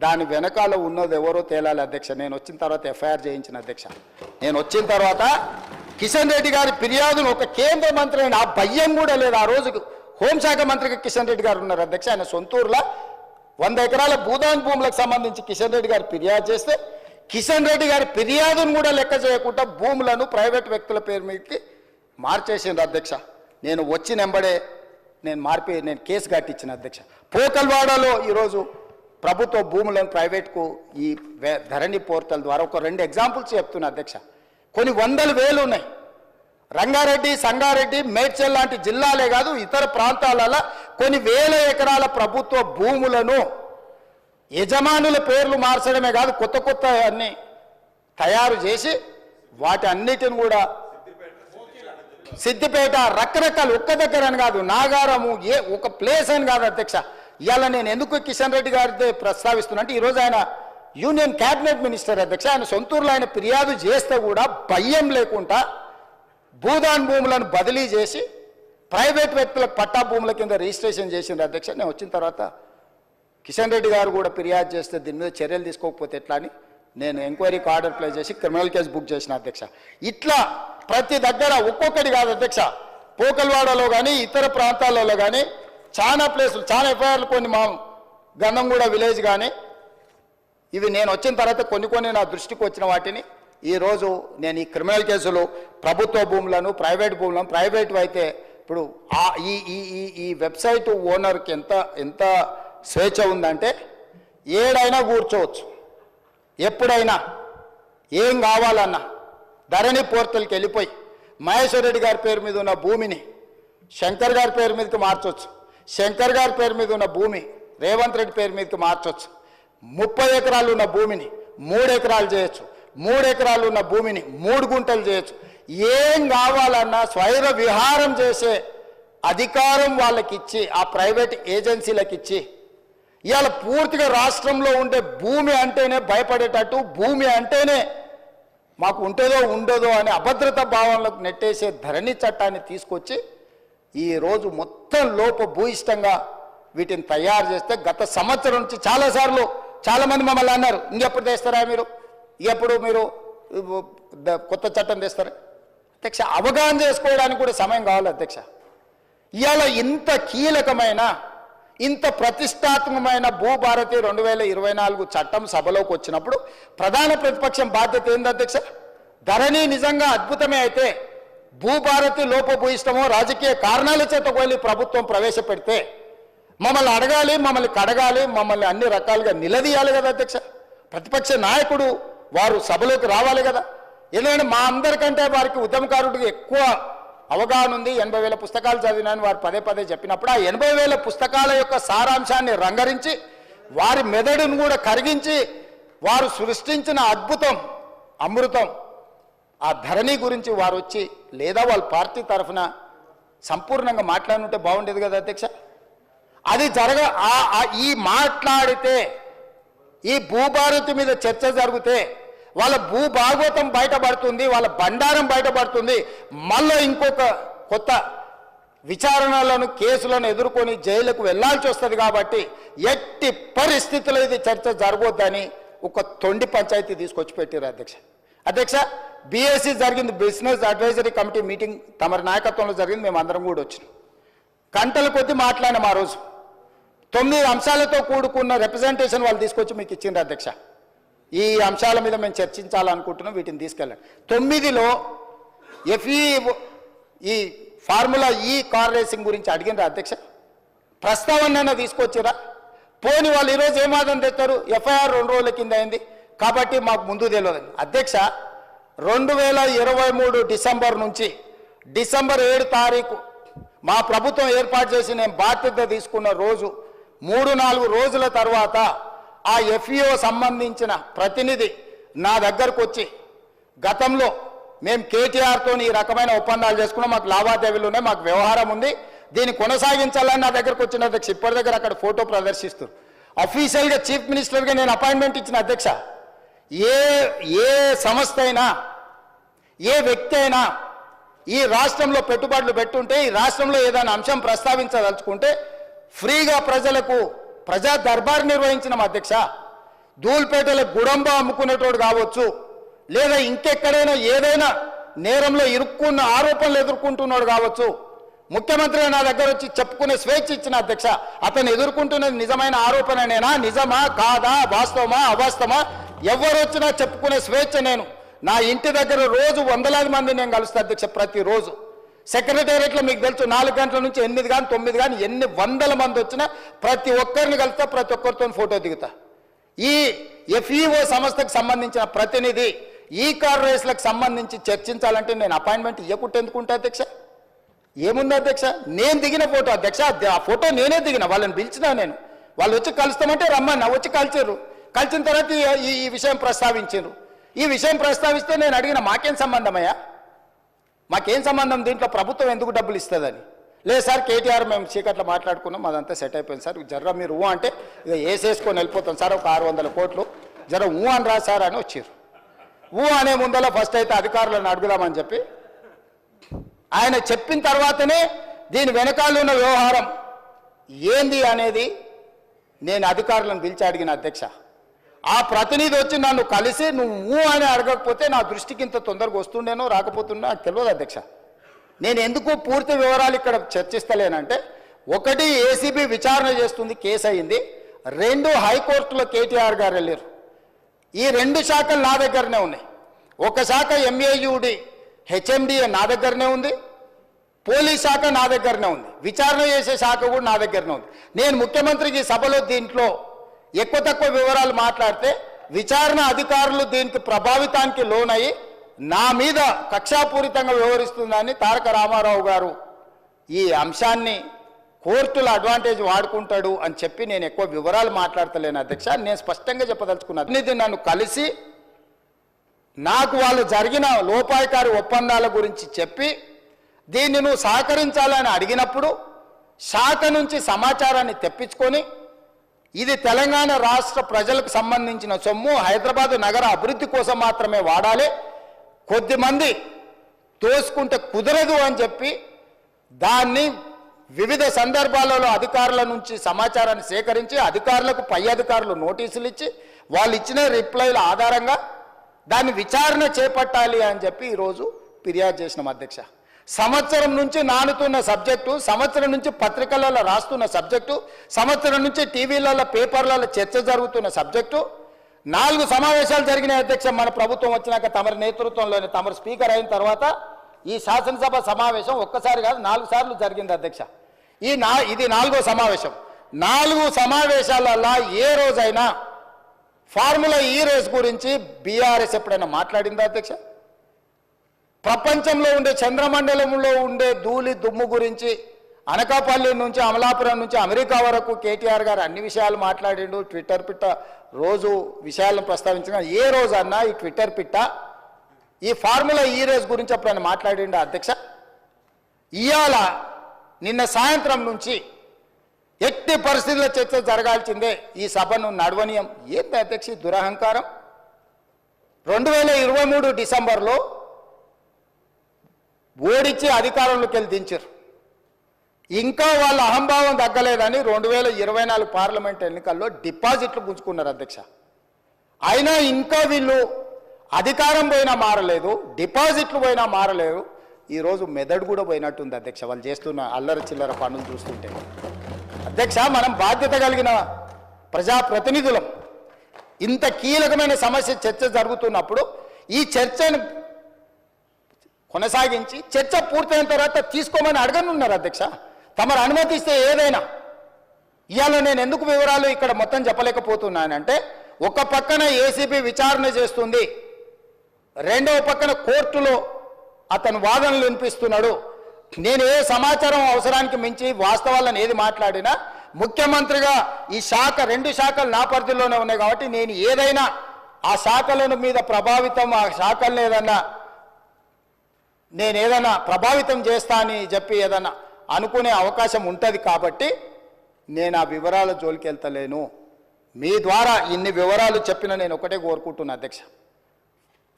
దాని వెనకాల ఉన్నది ఎవరో తేలాలి అధ్యక్ష. నేను వచ్చిన తర్వాత ఎఫ్ఐఆర్ చేయించిన అధ్యక్ష. నేను వచ్చిన తర్వాత కిషన్ రెడ్డి గారి ఫిర్యాదును ఒక కేంద్ర మంత్రి అయిన ఆ భయం కూడా లేదు. ఆ రోజు హోంశాఖ మంత్రిగా కిషన్ రెడ్డి గారు ఉన్నారు అధ్యక్ష. ఆయన సొంతూరులో 100 ఎకరాల భూదాన్ భూములకు సంబంధించి కిషన్ రెడ్డి గారు ఫిర్యాదు చేస్తే కిషన్ రెడ్డి గారి ఫిర్యాదును కూడా లెక్క చేయకుండా భూములను ప్రైవేట్ వ్యక్తుల పేరు మీదకి మార్చేసిండ్రు అధ్యక్ష. నేను వచ్చిన వెంబడే నేను కేసు కట్టించిన అధ్యక్ష. పోకల్వాడలో ఈరోజు ప్రభుత్వ భూములను ప్రైవేట్కు ఈ ధరణి పోర్టల్ ద్వారా ఒక 2 ఎగ్జాంపుల్స్ చెప్తున్నా అధ్యక్ష. కొన్ని వందల వేలు ఉన్నాయి. రంగారెడ్డి, సంగారెడ్డి, మేడ్చల్ లాంటి జిల్లాలే కాదు ఇతర ప్రాంతాలలో కొన్ని వేల ఎకరాల ప్రభుత్వ భూములను యజమానుల పేర్లు మార్చడమే కాదు కొత్త అన్ని తయారు చేసి వాటి అన్నిటిని కూడా సిద్దిపేట రకరకాల ఒక్క దగ్గర అని కాదు, నాగారము ఒక ప్లేస్ అని కాదు అధ్యక్ష. ఇవాళ నేను ఎందుకు కిషన్ రెడ్డి గారితో ప్రస్తావిస్తున్నా అంటే ఈరోజు ఆయన యూనియన్ క్యాబినెట్ మినిస్టర్ అధ్యక్ష. ఆయన సొంతూరులో ఆయన ఫిర్యాదు చేస్తే కూడా భయం లేకుండా భూదాన్ భూములను బదిలీ చేసి ప్రైవేట్ వ్యక్తులకు పట్టా భూముల కింద రిజిస్ట్రేషన్ చేసింది అధ్యక్ష. నేను వచ్చిన తర్వాత కిషన్ రెడ్డి గారు కూడా ఫిర్యాదు చేస్తే దీని మీద చర్యలు తీసుకోకపోతే ఎట్లా అని నేను ఎంక్వైరీకి ఆర్డర్ ప్లేస్ చేసి క్రిమినల్ కేసు బుక్ చేసిన అధ్యక్ష. ఇట్లా ప్రతి దగ్గర ఒక్కొక్కటి కాదు అధ్యక్ష, పోకల్వాడలో కానీ ఇతర ప్రాంతాలలో కానీ చాలా ప్లేసులు, చాలా ఎఫ్ఐఆర్లు, కొన్ని మా గంధంగూడ విలేజ్ కానీ, ఇవి నేను వచ్చిన తర్వాత కొన్ని నా దృష్టికి వచ్చిన వాటిని ఈరోజు నేను ఈ క్రిమినల్ కేసులు ప్రభుత్వ భూములను ప్రైవేట్ భూములను, ప్రైవేట్ అయితే ఇప్పుడు ఈ వెబ్సైట్ ఓనర్కి ఎంత స్వేచ్ఛ ఉందంటే ఏడైనా కూర్చోవచ్చు, ఎప్పుడైనా ఏం కావాలన్నా ధరణి పోర్టల్కి వెళ్ళిపోయి మహేశ్వర్ రెడ్డి గారి పేరు మీద ఉన్న భూమిని శంకర్ గారి పేరు మీదకి మార్చవచ్చు, శంకర్ గారి పేరు మీద ఉన్న భూమి రేవంత్ రెడ్డి పేరు మీదకి మార్చవచ్చు, 30 ఎకరాలు ఉన్న భూమిని 3 ఎకరాలు చేయొచ్చు, 3 ఎకరాలు ఉన్న భూమిని 3 గుంటలు చేయొచ్చు. ఏం కావాలన్నా స్వైర విహారం చేసే అధికారం వాళ్ళకి ఇచ్చి, ఆ ప్రైవేట్ ఏజెన్సీలకు ఇచ్చి, ఇవాళ పూర్తిగా రాష్ట్రంలో ఉండే భూమి అంటేనే భయపడేటట్టు, భూమి అంటేనే మాకు ఉంటుందో ఉండదో అనే అభద్రతా భావనలకు నెట్టేసే ధరణి చట్టాన్ని తీసుకొచ్చి ఈరోజు మొత్తం లోపభూయిష్టంగా వీటిని తయారు చేస్తే, గత సంవత్సరం నుంచి చాలాసార్లు చాలామంది మమ్మల్ని అన్నారు, ఇంకెప్పుడు తెస్తారా మీరు, ఎప్పుడు మీరు కొత్త చట్టం తెస్తారా అధ్యక్ష. అవగాహన చేసుకోవడానికి కూడా సమయం కావాలి అధ్యక్ష. ఇవాళ ఇంత కీలకమైన, ఇంత ప్రతిష్టాత్మకమైన భూభారతి 2024 చట్టం సభలోకి వచ్చినప్పుడు ప్రధాన ప్రతిపక్షం బాధ్యత ఏంది అధ్యక్ష? ధరణి నిజంగా అద్భుతమే అయితే భూభారతి లోపభూయిష్టమో రాజకీయ కారణాల చేత వెళ్ళి ప్రభుత్వం ప్రవేశపెడితే మమ్మల్ని అడగాలి, మమ్మల్ని కడగాలి, మమ్మల్ని అన్ని రకాలుగా నిలదీయాలి కదా అధ్యక్ష. ప్రతిపక్ష నాయకుడు వారు సభలోకి రావాలి కదా. ఎందుకంటే మా అందరికంటే వారికి ఉద్యమకారుడికి ఎక్కువ అవగాహన ఉంది. 80,000 పుస్తకాలు చదివినాను వారు పదే చెప్పినప్పుడు ఆ 80,000 పుస్తకాల యొక్క సారాంశాన్ని రంగరించి వారి మెదడును కూడా కరిగించి వారు సృష్టించిన అద్భుతం, అమృతం, ఆ ధరణి గురించి వారు వచ్చి లేదా వాళ్ళ పార్టీ తరఫున సంపూర్ణంగా మాట్లాడుంటే బాగుండేది కదా అధ్యక్ష. అది ఈ మాట్లాడితే, ఈ భూభారతి మీద చర్చ జరిగితే వాళ్ళ భూభాగవతం బయటపడుతుంది, వాళ్ళ బండారం బయటపడుతుంది. మళ్ళీ ఇంకొక కొత్త విచారణలను, కేసులను ఎదుర్కొని జైలుకు వెళ్లాల్సి వస్తుంది. కాబట్టి ఎట్టి పరిస్థితుల్లో ఇది చర్చ జరగొద్దని ఒక తొండి పంచాయతీ తీసుకొచ్చి పెట్టారు అధ్యక్ష. బీఎస్సీ జరిగింది, బిజినెస్ అడ్వైజరీ కమిటీ మీటింగ్ తమరి నాయకత్వంలో జరిగింది. మేము అందరం కూడా వచ్చినాం. గంటల కొద్దీ మాట్లాడినాం. ఆ రోజు 9 అంశాలతో కూడుకున్న రిప్రజెంటేషన్ వాళ్ళు తీసుకొచ్చి మీకు ఇచ్చిండ్రు అధ్యక్ష. ఈ అంశాల మీద మేము చర్చించాలనుకుంటున్నాం, వీటిని తీసుకెళ్ళండి. 9లో ఈ ఫార్ములా ఈ కార్ రేసింగ్ గురించి అడిగినరా అధ్యక్ష? ప్రస్తావన తీసుకొచ్చిరా? పోని వాళ్ళు ఈరోజు ఏమాదం తెస్తారు, ఎఫ్ఐఆర్ 2 రోజుల కింద అయింది కాబట్టి మాకు ముందు తెలియదండి అధ్యక్ష. 2023 డిసెంబర్ నుంచి డిసెంబర్ 7 తారీఖు మా ప్రభుత్వం ఏర్పాటు చేసి నేను బాధ్యత తీసుకున్న రోజు 3-4 రోజుల తర్వాత ఆ ఎఫ్ఈఓ సంబంధించిన ప్రతినిధి నా దగ్గరకు వచ్చి, గతంలో మేము కేటీఆర్తో ఈ రకమైన ఒప్పందాలు చేసుకున్నాం, మాకు లావాదేవీలు ఉన్నాయి, మాకు వ్యవహారం ఉంది, దీన్ని కొనసాగించాలని నా దగ్గరకు వచ్చిన అధ్యక్ష. ఇప్పటి దగ్గర అక్కడ ఫోటో ప్రదర్శిస్తారు. అఫీషియల్గా చీఫ్ మినిస్టర్గా నేను అపాయింట్మెంట్ ఇచ్చిన అధ్యక్ష. ఏ సంస్థ అయినా, ఏ వ్యక్తి అయినా ఈ రాష్ట్రంలో పెట్టుబడులు పెట్టుంటే, ఈ రాష్ట్రంలో ఏదైనా అంశం ప్రస్తావించదలుచుకుంటే ఫ్రీగా ప్రజలకు ప్రజా దర్బార్ నిర్వహించిన అధ్యక్ష. ధూల్పేటలో గుడంబ అమ్ముకునేటోడు కావచ్చు, లేదా ఇంకెక్కడైనా ఏదైనా నేరంలో ఇరుక్కున్న ఆరోపణలు ఎదుర్కొంటున్నాడు కావచ్చు, ముఖ్యమంత్రి నా దగ్గర వచ్చి చెప్పుకునే స్వేచ్ఛ ఇచ్చిన అధ్యక్ష. అతను ఎదుర్కొంటున్నది నిజమైన ఆరోపణనేనా, నిజమా కాదా, వాస్తవమా అవాస్తవమా, ఎవరు వచ్చినా చెప్పుకునే స్వేచ్ఛ. నేను నా ఇంటి దగ్గర రోజు వందలాది మంది నేను కలుస్తా అధ్యక్ష. ప్రతిరోజు సెక్రటేరియట్లో మీకు తెలుసు 4 గంటల నుంచి 8 కానీ 9 కానీ ఎన్ని వందల మంది వచ్చినా ప్రతి ఒక్కరిని కలుస్తా, ప్రతి ఒక్కరితో ఫోటో దిగుతా. ఈ ఎఫ్ఈఓ సంస్థకు సంబంధించిన ప్రతినిధి ఈ కార్ రేస్లకు సంబంధించి చర్చించాలంటే నేను అపాయింట్మెంట్ ఇవ్వకుంటే ఎందుకుంటా అధ్యక్ష? ఏముంది అధ్యక్ష? నేను దిగిన ఫోటో అధ్యక్ష, ఆ ఫోటో నేనే దిగిన, వాళ్ళని పిలిచినా నేను. వాళ్ళు వచ్చి కలుస్తామంటే రమ్మన్నా, వచ్చి కలిసారు. కలిసిన తర్వాత ఈ విషయం ప్రస్తావించారు. ఈ విషయం ప్రస్తావిస్తే నేను అడిగిన మాకేం సంబంధమయ్యా, మాకేం సంబంధం, దీంట్లో ప్రభుత్వం ఎందుకు డబ్బులు ఇస్తుందని. లేదు సార్, కేటీఆర్ మేము చీకట్లో మాట్లాడుకున్నాం, అదంతా సెట్ అయిపోయింది సార్, జర్ర మీరు అంటే ఇక వేసేసుకొని వెళ్ళిపోతాం సార్, ఒక 600 కోట్లు జర ఊ అని రాశారని వచ్చారు. ఊ అనే ముందల ఫస్ట్ అయితే అధికారులను అడుగుదామని చెప్పి ఆయన చెప్పిన తర్వాతనే దీని వెనకాల ఉన్న వ్యవహారం ఏంది అనేది నేను అధికారులను పిలిచి అడిగిన అధ్యక్ష. ఆ ప్రతినిధి వచ్చి నన్ను కలిసి నువ్వు అని అడగకపోతే నా దృష్టికి ఇంత తొందరగా వస్తుండేనో రాకపోతుండో నాకు తెలియదు అధ్యక్ష. నేను ఎందుకు పూర్తి వివరాలు ఇక్కడ చర్చిస్తలేనంటే, ఒకటి ఏసీబీ విచారణ చేస్తుంది, కేసు అయింది. 2 హైకోర్టులో కేటీఆర్ గారు వెళ్ళారు. ఈ 2 శాఖలు నా దగ్గరనే ఉన్నాయి. ఒక శాఖ MAUD HMDA నా దగ్గరనే ఉంది, పోలీస్ శాఖ నా దగ్గరనే ఉంది, విచారణ చేసే శాఖ కూడా నా దగ్గరనే ఉంది. నేను ముఖ్యమంత్రికి సభలో దీంట్లో ఎక్కువ తక్కువ వివరాలు మాట్లాడితే విచారణ అధికారులు దీనికి ప్రభావితానికి లోనయ్యి నా మీద కక్షాపూరితంగా వ్యవహరిస్తుందని తారక రామారావు గారు ఈ అంశాన్ని కోర్టుల అడ్వాంటేజ్ వాడుకుంటాడు అని చెప్పి నేను ఎక్కువ వివరాలు మాట్లాడతలేను అధ్యక్ష. నేను స్పష్టంగా చెప్పదలుచుకున్నాను. ఇది నన్ను కలిసి నాకు వాళ్ళు జరిగిన లోపాయకారి ఒప్పందాల గురించి చెప్పి దీన్ని నువ్వు సహకరించాలని అడిగినప్పుడు శాఖ నుంచి సమాచారాన్ని తెప్పించుకొని ఇది తెలంగాణ రాష్ట్ర ప్రజలకు సంబంధించిన సొమ్ము, హైదరాబాదు నగర అభివృద్ధి కోసం మాత్రమే వాడాలి, కొద్దిమంది తోసుకుంటే కుదరదు అని చెప్పి దాన్ని వివిధ సందర్భాలలో అధికారుల నుంచి సమాచారాన్ని సేకరించి అధికారులకు పై అధికారులు నోటీసులు ఇచ్చి వాళ్ళు ఇచ్చిన రిప్లైల ఆధారంగా దాన్ని విచారణ చేపట్టాలి అని చెప్పి ఈరోజు ఫిర్యాదు చేసినాం అధ్యక్ష. సంవత్సరం నుంచి నానుతున్న సబ్జెక్టు, సంవత్సరం నుంచి పత్రికలలో రాస్తున్న సబ్జెక్టు, సంవత్సరం నుంచి టీవీలలో పేపర్లలో చర్చ జరుగుతున్న సబ్జెక్టు. 4 సమావేశాలు జరిగినాయి అధ్యక్ష. మన ప్రభుత్వం వచ్చినాక తమరి నేతృత్వంలోని తమరు స్పీకర్ అయిన తర్వాత ఈ శాసనసభ సమావేశం ఒక్కసారి కాదు 4 సార్లు జరిగింది అధ్యక్ష. ఇది 4వ సమావేశం. 4 సమావేశాలలో ఏ రోజైనా ఫార్ములా ఈ రేస్ గురించి బీఆర్ఎస్ ఎప్పుడైనా మాట్లాడిందా అధ్యక్ష? ప్రపంచంలో ఉండే చంద్రమండలంలో ఉండే ధూళి దుమ్ము గురించి అనకాపల్లి నుంచి అమలాపురం నుంచి అమెరికా వరకు కేటీఆర్ గారు అన్ని విషయాలు మాట్లాడిండు. ట్విట్టర్ పిట్ట రోజు విషయాలను ప్రస్తావించిన ఏ రోజన్నా ఈ ట్విట్టర్ పిట్ట ఈ ఫార్ములా ఈ రేస్ గురించి ఎప్పుడైనా మాట్లాడిండు అధ్యక్ష? ఇవాళ నిన్న సాయంత్రం నుంచి ఎట్టి పరిస్థితుల్లో చర్చ జరగాల్సిందే, ఈ సభను నడవనీయం. ఏంటి అధ్యక్ష దురహంకారం? 2023 డిసెంబర్లో ఓడించి అధికారంలోకి వెళ్ళి దించారు. ఇంకా వాళ్ళ అహంభావం తగ్గలేదని 2024 పార్లమెంట్ ఎన్నికల్లో డిపాజిట్లు గుంజుకున్నారు అధ్యక్ష. అయినా ఇంకా వీళ్ళు అధికారం పోయినా మారలేదు, డిపాజిట్లు పోయినా మారలేదు. ఈరోజు మెదడు కూడా పోయినట్టుంది అధ్యక్ష వాళ్ళు చేస్తున్న అల్లరి చిల్లర పనులు చూస్తుంటే. అధ్యక్ష, మనం బాధ్యత కలిగిన ప్రజాప్రతినిధులం. ఇంత కీలకమైన సమస్య చర్చ జరుగుతున్నప్పుడు ఈ చర్చను కొనసాగించి చర్చ పూర్తయిన తర్వాత తీసుకోమని అడగనున్నారు అధ్యక్ష. తమరు అనుమతిస్తే ఏదైనా. ఇవాళ నేను ఎందుకు వివరాలు ఇక్కడ మొత్తం చెప్పలేకపోతున్నానంటే, ఒక పక్కన ఏసీబీ విచారణ చేస్తుంది, రెండవ పక్కన కోర్టులో అతను వాదనలు వినిపిస్తున్నాడు. నేను ఏ సమాచారం అవసరానికి మించి వాస్తవాలను ఏది మాట్లాడినా ముఖ్యమంత్రిగా ఈ శాఖ 2 శాఖలు నా పరిధిలోనే ఉన్నాయి కాబట్టి నేను ఏదైనా ఆ శాఖల మీద ప్రభావితం, ఆ శాఖలను ఏదైనా ప్రభావితం చేస్తా అని చెప్పి ఏదైనా అనుకునే అవకాశం ఉంటుంది కాబట్టి నేను ఆ వివరాల జోలికి వెళ్తలేను. మీ ద్వారా ఇన్ని వివరాలు చెప్పిన నేను ఒకటే కోరుకుంటున్నా అధ్యక్ష,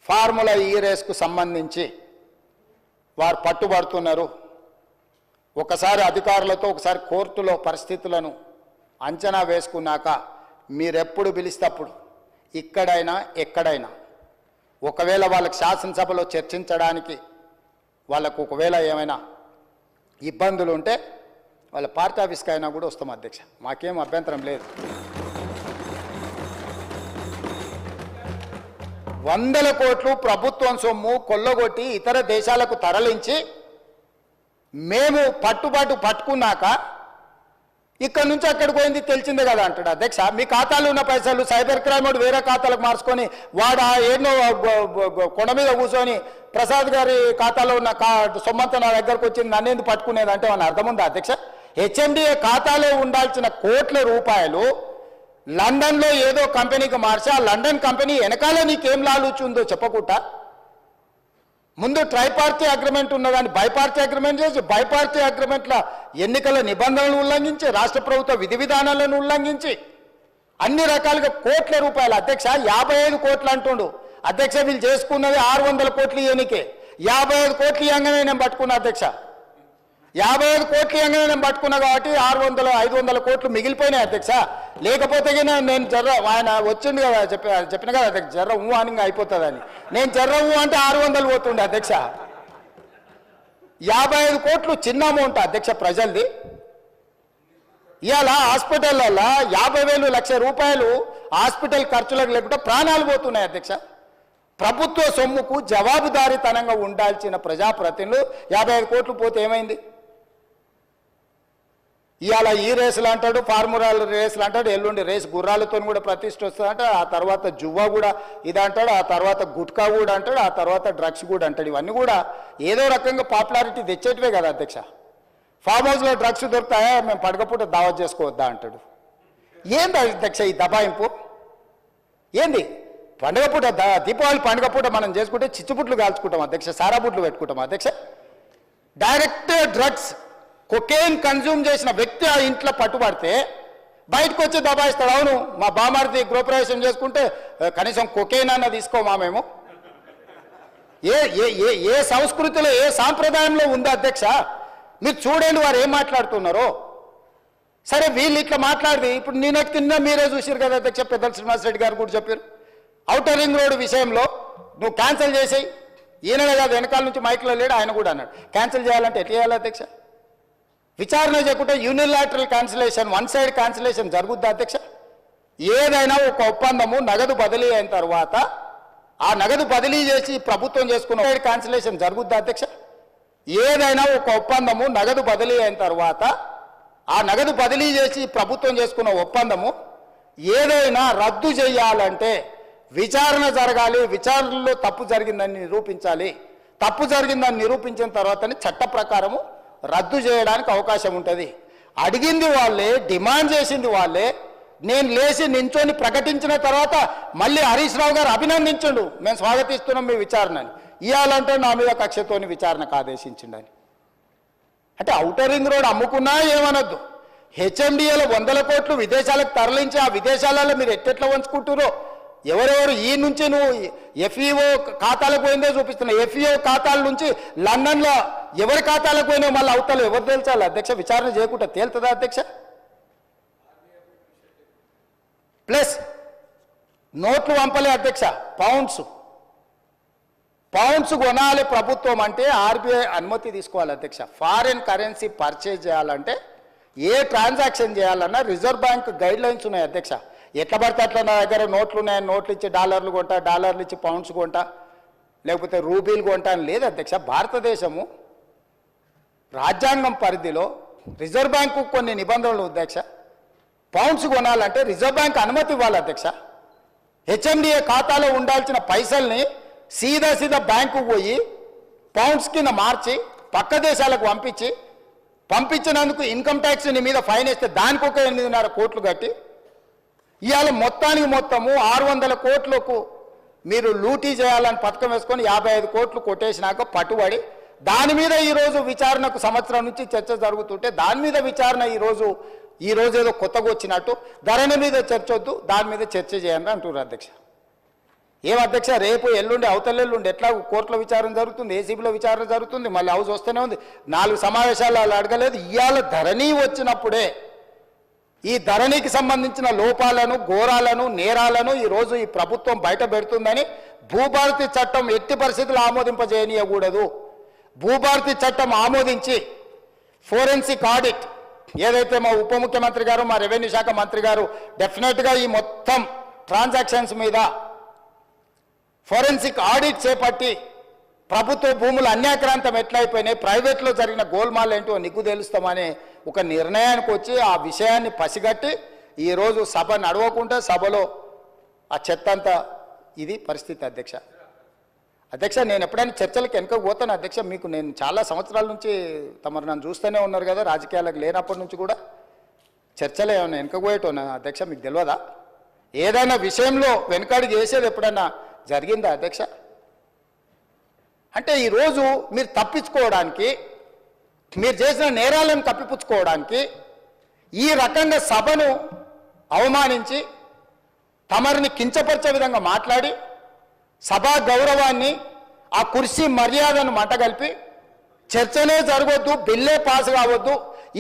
ఫార్ములా ఈ రేస్కు సంబంధించి వారు పట్టుబడుతున్నారు. ఒకసారి అధికారులతో ఒకసారి కోర్టులో పరిస్థితులను అంచనా వేసుకున్నాక మీరెప్పుడు పిలిస్తప్పుడు ఇక్కడైనా ఎక్కడైనా ఒకవేళ వాళ్ళకి శాసనసభలో చర్చించడానికి వాళ్ళకు ఒకవేళ ఏమైనా ఇబ్బందులు ఉంటే వాళ్ళ పార్టీ ఆఫీస్కి అయినా కూడా వస్తాం అధ్యక్ష, మాకేం అభ్యంతరం లేదు. 100 కోట్లు ప్రభుత్వం సొమ్ము కొల్లగొట్టి ఇతర దేశాలకు తరలించి మేము పట్టుకున్నాక ఇక్కడ నుంచి అక్కడికి పోయింది తెలిసిందే కదా అంటాడు అధ్యక్ష. మీ ఖాతాలో ఉన్న పైసలు సైబర్ క్రైమ్ వాడు వేరే ఖాతాలకు మార్చుకొని వాడు ఎన్నో కొండ మీద కూర్చొని ప్రసాద్ గారి ఖాతాలో ఉన్న సొమ్మంతా నా దగ్గరకు వచ్చింది నన్నేందుకు పట్టుకునేది అంటే మన అర్థం ఉందా అధ్యక్ష? HMDA ఖాతాలో ఉండాల్సిన కోట్ల రూపాయలు లండన్లో ఏదో కంపెనీకి మార్చి ఆ లండన్ కంపెనీ వెనకాల నీకేం లాలుచుందో చెప్పకుండా ముందు ట్రైపార్టీ అగ్రిమెంట్ ఉన్నదాన్ని బైపార్టీ అగ్రిమెంట్ చేసి బైపార్టీ అగ్రిమెంట్ల ఎన్నికల నిబంధనలను ఉల్లంఘించి రాష్ట్ర ప్రభుత్వ విధి విధానాలను ఉల్లంఘించి అన్ని రకాలుగా కోట్ల రూపాయలు. అధ్యక్ష 55 కోట్లు అంటుండు అధ్యక్ష. వీళ్ళు చేసుకున్నది 600 కోట్లు ఇవ్వనికే. 55 కోట్లు ఇవ్వగానే నేను పట్టుకున్నా అధ్యక్ష. 55 కోట్లు ఇవ్వగానే నేను పట్టుకున్నా కాబట్టి 500 కోట్లు మిగిలిపోయినాయి అధ్యక్ష. లేకపోతే నేను జర్ర ఆయన వచ్చిండు కదా చెప్పిన కదా అధ్యక్ష, జర్ర ఊ అని అయిపోతుందని. నేను జర్ర ఊ అంటే 600 పోతుండే అధ్యక్ష. 55 కోట్లు చిన్న అమౌంట్ అధ్యక్ష ప్రజలది. ఇవాళ హాస్పిటల్లో 50,000 లక్ష రూపాయలు హాస్పిటల్ ఖర్చులకు లేకుండా ప్రాణాలు పోతున్నాయి అధ్యక్ష. ప్రభుత్వ సొమ్ముకు జవాబుదారీతనంగా ఉండాల్సిన ప్రజాప్రతినిధులు 55 కోట్లు పోతే ఏమైంది? ఇవాళ ఈ రేసులు అంటాడు, ఫార్ములాల రేసులు అంటాడు, ఎల్లుండి రేసు గుర్రాలతో కూడా ప్రతిష్ట వస్తుందంట, ఆ తర్వాత జువ్వా కూడా ఇది అంటాడు, ఆ తర్వాత గుట్కా కూడా అంటాడు, ఆ తర్వాత డ్రగ్స్ కూడా అంటాడు. ఇవన్నీ కూడా ఏదో రకంగా పాపులారిటీ తెచ్చేటివే కదా అధ్యక్ష. ఫామ్ హౌస్లో డ్రగ్స్ దొరుకుతాయా, మేము పడకపోతే దావత్ చేసుకోవద్దా అంటాడు. ఏంది అధ్యక్ష ఈ దబాయింపు? ఏంది పండుగ పూట దీపావళి పండుగ పూట మనం చేసుకుంటే చిచ్చుపుట్లు కాల్చుకుంటాం అధ్యక్ష, సారాబుట్లు పెట్టుకుంటాం అధ్యక్ష. డైరెక్ట్ డ్రగ్స్ కొకేన్ కన్జ్యూమ్ చేసిన వ్యక్తి ఆ ఇంట్లో పట్టుబడితే బయటకు వచ్చి దబాయిస్తాడు. అవును మా బామార్ది గృహప్రవేశం చేసుకుంటే కనీసం కొకేన్ అన్న తీసుకోమా మేము? ఏ సంస్కృతిలో ఏ సాంప్రదాయంలో ఉందా అధ్యక్ష? మీరు చూడండి వారు ఏం మాట్లాడుతున్నారో. సరే వీళ్ళు ఇట్లా మాట్లాడి ఇప్పుడు నిన్న మీరే చూసారు కదా అధ్యక్ష, పెద్దల శ్రీనివాసరెడ్డి గారు కూడా చెప్పారు ఔటర్ రింగ్ రోడ్ విషయంలో నువ్వు క్యాన్సిల్ చేసేయి. ఈయననే కాదు వెనకాల నుంచి మైక్లో లేడు, ఆయన కూడా అన్నాడు క్యాన్సిల్ చేయాలంటే ఎట్లా చేయాలి అధ్యక్ష? విచారణ చేయకుంటే unilateral cancellation, one side cancellation జరుగుద్దా అధ్యక్ష? ఏదైనా ఒక ఒప్పందము నగదు బదిలీ అయిన తర్వాత ఆ నగదు బదిలీ చేసి ప్రభుత్వం చేసుకున్న సైడ్ క్యాన్సిలేషన్ జరుగుద్దా అధ్యక్ష? ఏదైనా ఒక ఒప్పందము నగదు బదిలీ అయిన తర్వాత ఆ నగదు బదిలీ చేసి ప్రభుత్వం చేసుకున్న ఒప్పందము ఏదైనా రద్దు చేయాలంటే విచారణ జరగాలి, విచారణలో తప్పు జరిగిందని నిరూపించాలి. తప్పు జరిగిందని నిరూపించిన తర్వాతనే చట్ట ప్రకారము రద్దు చేయడానికి అవకాశం ఉంటుంది. అడిగింది వాళ్ళే, డిమాండ్ చేసింది వాళ్ళే. నేను లేచి నించొని ప్రకటించిన తర్వాత మళ్ళీ హరీష్ రావు గారు అభినందించండు, మేము స్వాగతిస్తున్నాం మీ విచారణని. ఇవ్వాలంటే నా మీద కక్షతోని విచారణకు ఆదేశించిండని. అంటే ఔటర్ రింగ్ రోడ్ అమ్ముకున్నా ఏమనొద్దు. హెచ్ఎండిఏలో 100 కోట్లు విదేశాలకు తరలించి ఆ విదేశాలలో మీరు ఎట్టెట్లా వంచుకుంటురో ఎవరెవరు ఈ నుంచి నువ్వు ఎఫ్ఈఓ ఖాతాలకు పోయిందో చూపిస్తున్నా. ఎఫ్ఈఓ ఖాతాల నుంచి లండన్లో ఎవరి ఖాతాలకు పోయినా మళ్ళీ అవతల ఎవరు తేల్చాలి అధ్యక్ష? విచారణ చేయకుండా తేలుతుందా అధ్యక్ష? ప్లస్ నోట్లు పంపలే అధ్యక్ష, పౌండ్స్ కొనాలి ప్రభుత్వం అంటే ఆర్బీఐ అనుమతి తీసుకోవాలి అధ్యక్ష. ఫారిన్ కరెన్సీ పర్చేజ్ చేయాలంటే ఏ ట్రాన్సాక్షన్ చేయాలన్నా రిజర్వ్ బ్యాంక్ గైడ్ లైన్స్ ఉన్నాయి అధ్యక్ష. ఎట్లా పడితే అట్లా నా దగ్గర నోట్లు ఉన్నాయి, నోట్లు ఇచ్చి డాలర్లు కొంటా, డాలర్లు ఇచ్చి పౌండ్స్ కొంటా, లేకపోతే రూపీలు కొంటా అని లేదు అధ్యక్ష. భారతదేశము రాజ్యాంగం పరిధిలో రిజర్వ్ బ్యాంకు కొన్ని నిబంధనలు అధ్యక్ష. పౌండ్స్ కొనాలంటే రిజర్వ్ బ్యాంక్ అనుమతి ఇవ్వాలి అధ్యక్ష. హెచ్ఎండిఏ ఖాతాలో ఉండాల్సిన పైసల్ని సీదా బ్యాంకుకు పోయి పౌండ్స్ కింద మార్చి పక్క దేశాలకు పంపించినందుకు ఇన్కమ్ ట్యాక్స్ నీ మీద ఫైన్ వేస్తే దానికి ఒక 8.5 కోట్లు కట్టి ఇవాళ మొత్తానికి మొత్తము 600 కోట్లకు మీరు లూటీ చేయాలని పథకం వేసుకొని 55 కోట్లు కొట్టేసినాక పట్టుబడి దాని మీద ఈరోజు విచారణకు సంవత్సరం నుంచి చర్చ జరుగుతుంటే దాని మీద విచారణ ఈరోజు ఏదో కొత్తగా వచ్చినట్టు ధరణి మీద చర్చ వద్దు, దాని మీద చర్చ చేయండి అంటున్నారు అధ్యక్ష. ఏం అధ్యక్ష? రేపు ఎల్లుండి అవతలెల్లుండి ఎట్లా కోర్టులో విచారణ జరుగుతుంది, ఏసీబీలో విచారణ జరుగుతుంది, మళ్ళీ హౌస్ వస్తూనే ఉంది. 4 సమావేశాలు వాళ్ళు అడగలేదు. ఇవాళ ధరణి వచ్చినప్పుడే ఈ ధరణికి సంబంధించిన లోపాలను, ఘోరాలను, నేరాలను ఈరోజు ఈ ప్రభుత్వం బయట పెడుతుందని భూభారతి చట్టం ఎట్టి పరిస్థితులు ఆమోదింపజేయనీయకూడదు. భూభారతి చట్టం ఆమోదించి ఫోరెన్సిక్ ఆడిట్ ఏదైతే మా ఉప ముఖ్యమంత్రి గారు, మా రెవెన్యూ శాఖ మంత్రి గారు డెఫినెట్గా ఈ మొత్తం ట్రాన్సాక్షన్స్ మీద ఫోరెన్సిక్ ఆడిట్ చేపట్టి ప్రభుత్వ భూములు అన్యాక్రాంతం ఎట్లయిపోయినాయి, ప్రైవేట్లో జరిగిన గోల్మాల్ ఏంటో నిగ్గు తెలుస్తామనే ఒక నిర్ణయానికి వచ్చి ఆ విషయాన్ని పసిగట్టి ఈరోజు సభ నడవకుండా సభలో ఆ చెత్త అంతా ఇది పరిస్థితి అధ్యక్ష. నేను ఎప్పుడైనా చర్చలకు వెనుకకు పోతాను అధ్యక్ష. మీకు నేను చాలా సంవత్సరాల నుంచి తమరు నన్ను చూస్తూనే ఉన్నారు కదా, రాజకీయాలకు లేనప్పటి నుంచి కూడా చర్చలు ఏమైనా వెనుకకు పోయేటోనా అధ్యక్ష? మీకు తెలియదా? ఏదైనా విషయంలో వెనుకడుగు చేసేది ఎప్పుడైనా జరిగిందా అధ్యక్ష? అంటే ఈరోజు మీరు తప్పించుకోవడానికి, మీరు చేసిన నేరాలను కప్పిపుచ్చుకోవడానికి ఈ రకంగా సభను అవమానించి తమరిని కించపరిచే విధంగా మాట్లాడి సభా గౌరవాన్ని ఆ కుర్చీ మర్యాదను మంటగలిపి చర్చనే జరగొద్దు, బిల్లే పాస్ కావద్దు,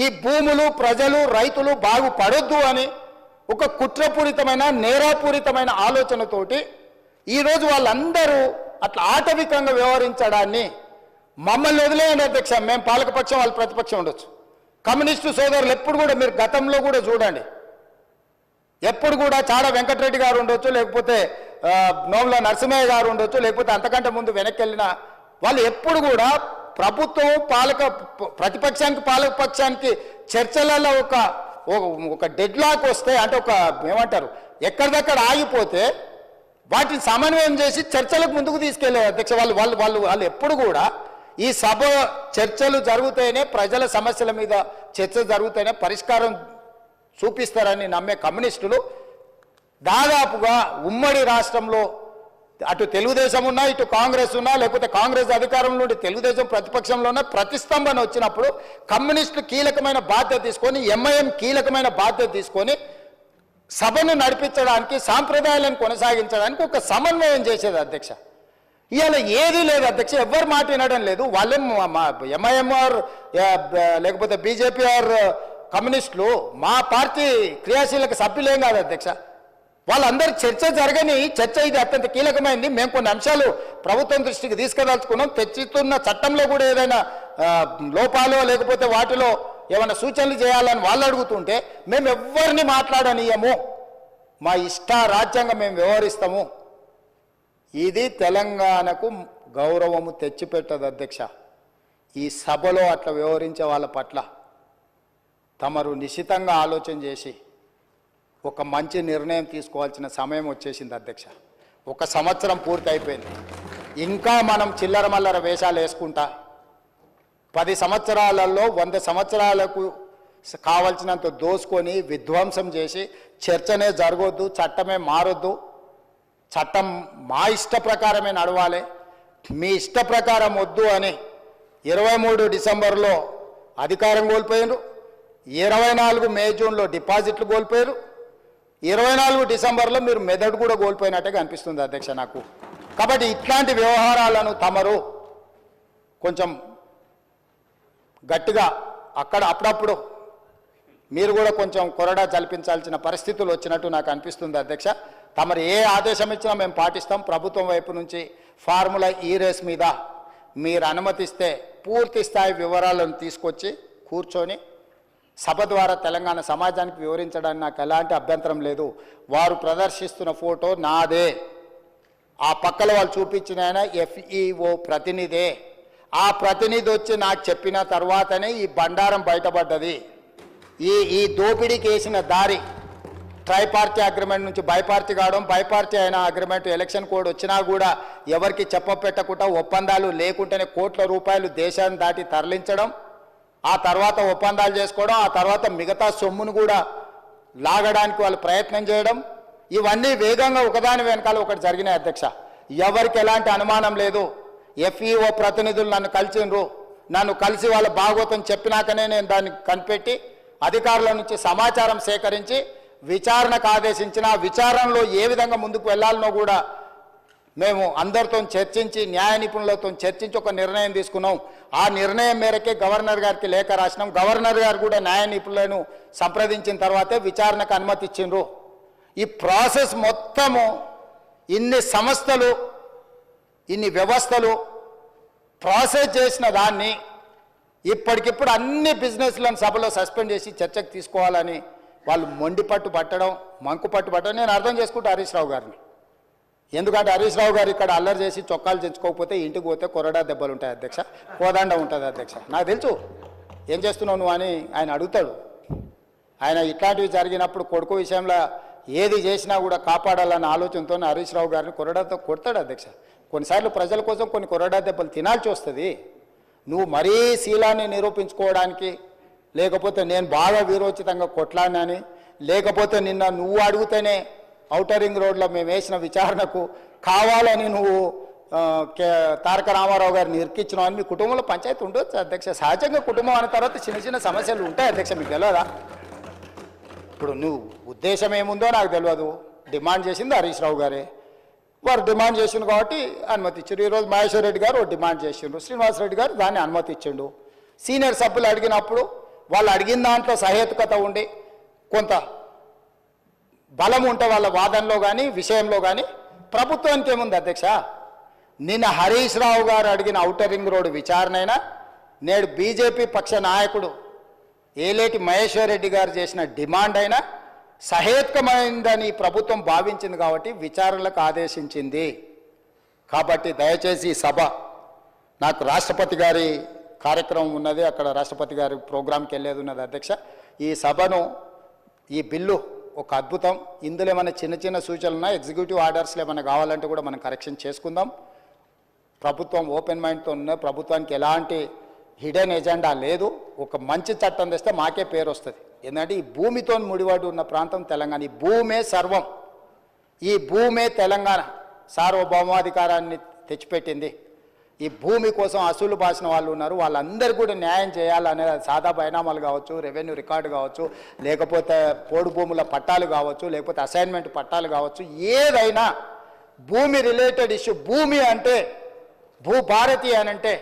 ఈ భూములు ప్రజలు రైతులు బాగుపడొద్దు అని ఒక కుట్రపూరితమైన నేరపూరితమైన ఆలోచనతోటి ఈరోజు వాళ్ళందరూ అట్లా ఆటవికంగా వ్యవహరించడాన్ని మమ్మల్ని వదిలేయండి అధ్యక్ష, మేము పాలకపక్షం వాళ్ళు ప్రతిపక్షం ఉండొచ్చు. కమ్యూనిస్టు సోదరులు ఎప్పుడు కూడా మీరు గతంలో కూడా చూడండి, ఎప్పుడు కూడా చాడ వెంకటరెడ్డి గారు ఉండొచ్చు, లేకపోతే నోముల నరసింహయ్య గారు ఉండొచ్చు, లేకపోతే అంతకంటే ముందు వెనక్కి వెళ్ళిన వాళ్ళు ఎప్పుడు కూడా ప్రభుత్వం ప్రతిపక్షానికి పాలకపక్షానికి చర్చలలో ఒక డెడ్ లాక్ వస్తే, అంటే ఒక ఏమంటారు ఎక్కడిదక్కడ ఆగిపోతే వాటిని సమన్వయం చేసి చర్చలకు ముందుకు తీసుకెళ్లే అధ్యక్ష. వాళ్ళు ఎప్పుడు కూడా ఈ సభ చర్చలు జరుగుతూనే ప్రజల సమస్యల మీద చర్చ జరుగుతూనే పరిష్కారం చూపిస్తారని నమ్మే కమ్యూనిస్టులు దాదాపుగా ఉమ్మడి రాష్ట్రంలో అటు తెలుగుదేశం ఉన్నా ఇటు కాంగ్రెస్ ఉన్నా, లేకపోతే కాంగ్రెస్ అధికారంలో నుండి తెలుగుదేశం ప్రతిపక్షంలో ఉన్న ప్రతిష్టంభన వచ్చినప్పుడు కమ్యూనిస్టులు కీలకమైన బాధ్యత తీసుకొని, ఎంఐఎం కీలకమైన బాధ్యత తీసుకొని సభను నడిపించడానికి సాంప్రదాయాలను కొనసాగించడానికి ఒక సమన్వయం చేసేది అధ్యక్ష. ఇవాళ ఏదీ లేదు అధ్యక్ష, ఎవరు మాట వినడం లేదు. వాళ్ళేం ఎంఐఎంఆర్ లేకపోతే బీజేపీ ఆర్ కమ్యూనిస్టులు మా పార్టీ క్రియాశీలక సభ్యులేం కాదు అధ్యక్ష. వాళ్ళందరూ చర్చ జరగని చర్చ ఇది అత్యంత కీలకమైంది. మేము కొన్ని అంశాలు ప్రభుత్వం దృష్టికి తీసుకుదలుచుకున్నాం. తెచ్చుతున్న చట్టంలో కూడా ఏదైనా లోపాలు లేకపోతే వాటిలో ఏమైనా సూచనలు చేయాలని వాళ్ళు అడుగుతుంటే మేము ఎవరిని మాట్లాడనీయము, మా ఇష్ట రాజ్యాంగం మేము వ్యవహరిస్తాము. ఇది తెలంగాణకు గౌరవము తెచ్చిపెట్టదు అధ్యక్ష. ఈ సభలో అట్లా వ్యవహరించే వాళ్ళ పట్ల తమరు నిశితంగా ఆలోచన చేసి ఒక మంచి నిర్ణయం తీసుకోవాల్సిన సమయం వచ్చేసింది అధ్యక్ష. 1 సంవత్సరం పూర్తి అయిపోయింది. ఇంకా మనం చిల్లర మల్లర వేషాలు వేసుకుంటా 10 సంవత్సరాలలో 100 సంవత్సరాలకు కావాల్సినంత దోసుకొని విధ్వంసం చేసి చర్చనే జరగొద్దు, చట్టమే మారొద్దు, చట్టం మా ఇష్ట ప్రకారమే నడవాలి, మీ ఇష్ట ప్రకారం వద్దు అని 23 డిసెంబర్లో అధికారం కోల్పోయారు, 24 మే జూన్లో డిపాజిట్లు కోల్పోయారు, 24 డిసెంబర్లో మీరు మెదడు కూడా కోల్పోయినట్టుగా అనిపిస్తుంది అధ్యక్ష నాకు. కాబట్టి ఇట్లాంటి వ్యవహారాలను తమరు కొంచెం గట్టిగా అప్పుడప్పుడు మీరు కూడా కొంచెం కొరడా జల్పించాల్సిన పరిస్థితులు వచ్చినట్టు నాకు అనిపిస్తుంది అధ్యక్ష. తమరు ఏ ఆదేశం ఇచ్చినా మేము పాటిస్తాం. ప్రభుత్వం వైపు నుంచి ఫార్ములా ఈ రేస్ మీద మీరు అనుమతిస్తే పూర్తి స్థాయి వివరాలను తీసుకొచ్చి కూర్చొని సభ ద్వారా తెలంగాణ సమాజానికి వివరించడానికి నాకు ఎలాంటి అభ్యంతరం లేదు. వారు ప్రదర్శిస్తున్న ఫోటో నాదే, ఆ పక్కల వాళ్ళు చూపించిన ఆయన FEO ప్రతినిధే. ఆ ప్రతినిధి వచ్చి నాకు చెప్పిన తర్వాతనే ఈ బండారం బయటపడ్డది. ఈ దోపిడీకి వేసిన దారి ట్రైపార్టీ అగ్రిమెంట్ నుంచి బైపార్టీ కావడం, బైపార్టీ అయిన అగ్రిమెంట్ ఎలక్షన్ కోడ్ వచ్చినా కూడా ఎవరికి చెప్పపెట్టకుండా ఒప్పందాలు లేకుండానే కోట్ల రూపాయలు దేశాన్ని దాటి తరలించడం, ఆ తర్వాత ఒప్పందాలు చేసుకోవడం, ఆ తర్వాత మిగతా సొమ్మును కూడా లాగడానికి వాళ్ళు ప్రయత్నం చేయడం, ఇవన్నీ వేగంగా ఒకదాని వెనకాల ఒకటి జరిగినాయి అధ్యక్ష. ఎవరికి ఎలాంటి అనుమానం లేదు. FEO ప్రతినిధులు నన్ను కలిసిండ్రు, నన్ను కలిసి వాళ్ళ భాగవతం చెప్పినాకనే నేను దాన్ని కనిపెట్టి అధికారుల నుంచి సమాచారం సేకరించి విచారణకు ఆదేశించిన, విచారణలో ఏ విధంగా ముందుకు వెళ్ళాలనో కూడా మేము అందరితో చర్చించి న్యాయ నిపుణులతో చర్చించి ఒక నిర్ణయం తీసుకున్నాం. ఆ నిర్ణయం మేరకే గవర్నర్ గారికి లేఖ రాసినాం. గవర్నర్ గారు కూడా న్యాయ నిపుణులను సంప్రదించిన తర్వాతే విచారణకు అనుమతి ఇచ్చిండ్రు. ఈ ప్రాసెస్ మొత్తము ఇన్ని సంస్థలు ఇన్ని వ్యవస్థలు ప్రాసెస్ చేసిన దాన్ని ఇప్పటికిప్పుడు అన్ని బిజినెస్లను సభలో సస్పెండ్ చేసి చర్చకు తీసుకోవాలని వాళ్ళు మొండి పట్టు పట్టడం, మంకు పట్టు పట్టడం నేను అర్థం చేసుకుంటా హరీష్ రావు గారిని. ఎందుకంటే హరీష్ రావు గారు ఇక్కడ అల్లరి చేసి చొక్కాలు తెచ్చుకోకపోతే ఇంటికి పోతే కొరడా దెబ్బలు ఉంటాయి అధ్యక్ష, కోదండ ఉంటుంది అధ్యక్ష. నాకు తెలుసు ఏం చేస్తున్నావు నువ్వు అని ఆయన అడుగుతాడు. ఆయన ఇట్లాంటివి జరిగినప్పుడు కొడుకు విషయంలో ఏది చేసినా కూడా కాపాడాలన్న ఆలోచనతో హరీష్ రావు గారిని కొరడాతో కొడతాడు అధ్యక్ష. కొన్నిసార్లు ప్రజల కోసం కొన్ని కొరడా దెబ్బలు తినాల్సి వస్తుంది. నువ్వు మరీ శీలాన్ని నిరూపించుకోవడానికి, లేకపోతే నేను బాగా వీరోచితంగా కొట్లాడినని, లేకపోతే నిన్న నువ్వు అడిగితేనే ఔటర్ రింగ్ రోడ్లో మేము వేసిన విచారణకు కావాలని నువ్వు తారక రామారావు గారిని ఇరికిచ్చినావు అని మీ కుటుంబంలో పంచాయతీ ఉండొచ్చు అధ్యక్ష. సహజంగా కుటుంబం అనే తర్వాత చిన్న చిన్న సమస్యలు ఉంటాయి అధ్యక్ష, మీకు తెలియదా? ఇప్పుడు నువ్వు ఉద్దేశం ఏముందో నాకు తెలియదు, డిమాండ్ చేసింది హరీష్ రావు గారే. వారు డిమాండ్ చేసిండు కాబట్టి అనుమతి ఇచ్చారు. ఈరోజు మహేశ్వర్ రెడ్డి గారు డిమాండ్ చేసిండ్రు, శ్రీనివాసరెడ్డి గారు దాన్ని అనుమతి ఇచ్చిండు. సీనియర్ సభ్యులు అడిగినప్పుడు వాళ్ళు అడిగిన దాంట్లో సహేతుకత ఉండి కొంత బలం ఉంటే వాళ్ళ వాదనలో కానీ విషయంలో కానీ ప్రభుత్వానికి ఏముంది అధ్యక్ష? నిన్న హరీష్ రావు గారు అడిగిన ఔటర్ రింగ్ రోడ్డు విచారణైనా, నేడు బీజేపీ పక్ష నాయకుడు ఏలేటి మహేశ్వర్ రెడ్డి గారు చేసిన డిమాండ్ అయినా సహేతుకమైందని ప్రభుత్వం భావించింది కాబట్టి విచారణలకు ఆదేశించింది. కాబట్టి దయచేసి ఈ సభ, నాకు రాష్ట్రపతి గారి కార్యక్రమం ఉన్నది, అక్కడ రాష్ట్రపతి గారి ప్రోగ్రాంకి వెళ్ళేది ఉన్నది అధ్యక్ష. ఈ సభను, ఈ బిల్లు ఒక అద్భుతం. ఇందులో ఏమైనా చిన్న చిన్న సూచనలు ఉన్నాయి, ఎగ్జిక్యూటివ్ ఆర్డర్స్లో ఏమైనా కావాలంటే కూడా మనం కరెక్షన్ చేసుకుందాం. ప్రభుత్వం ఓపెన్ మైండ్తో ఉన్న, ప్రభుత్వానికి ఎలాంటి హిడెన్ ఎజెండా లేదు. ఒక మంచి చట్టం తెస్తే మాకే పేరు వస్తుంది. ఎందుకంటే ఈ భూమితో ముడిపడి ఉన్న ప్రాంతం తెలంగాణ. ఈ భూమే సర్వం, ఈ భూమే తెలంగాణ సార్వభౌమాధికారాన్ని తెచ్చిపెట్టింది. ఈ భూమి కోసం అసూలు బాసిన వాళ్ళు ఉన్నారు, వాళ్ళందరూ కూడా న్యాయం చేయాలనే సాదా బైనామాలు కావచ్చు, రెవెన్యూ రికార్డు కావచ్చు, లేకపోతే పోడు భూముల పట్టాలు కావచ్చు, లేకపోతే అసైన్మెంట్ పట్టాలు కావచ్చు, ఏదైనా భూమి రిలేటెడ్ ఇష్యూ. భూమి అంటే భూభారతి అని అంటే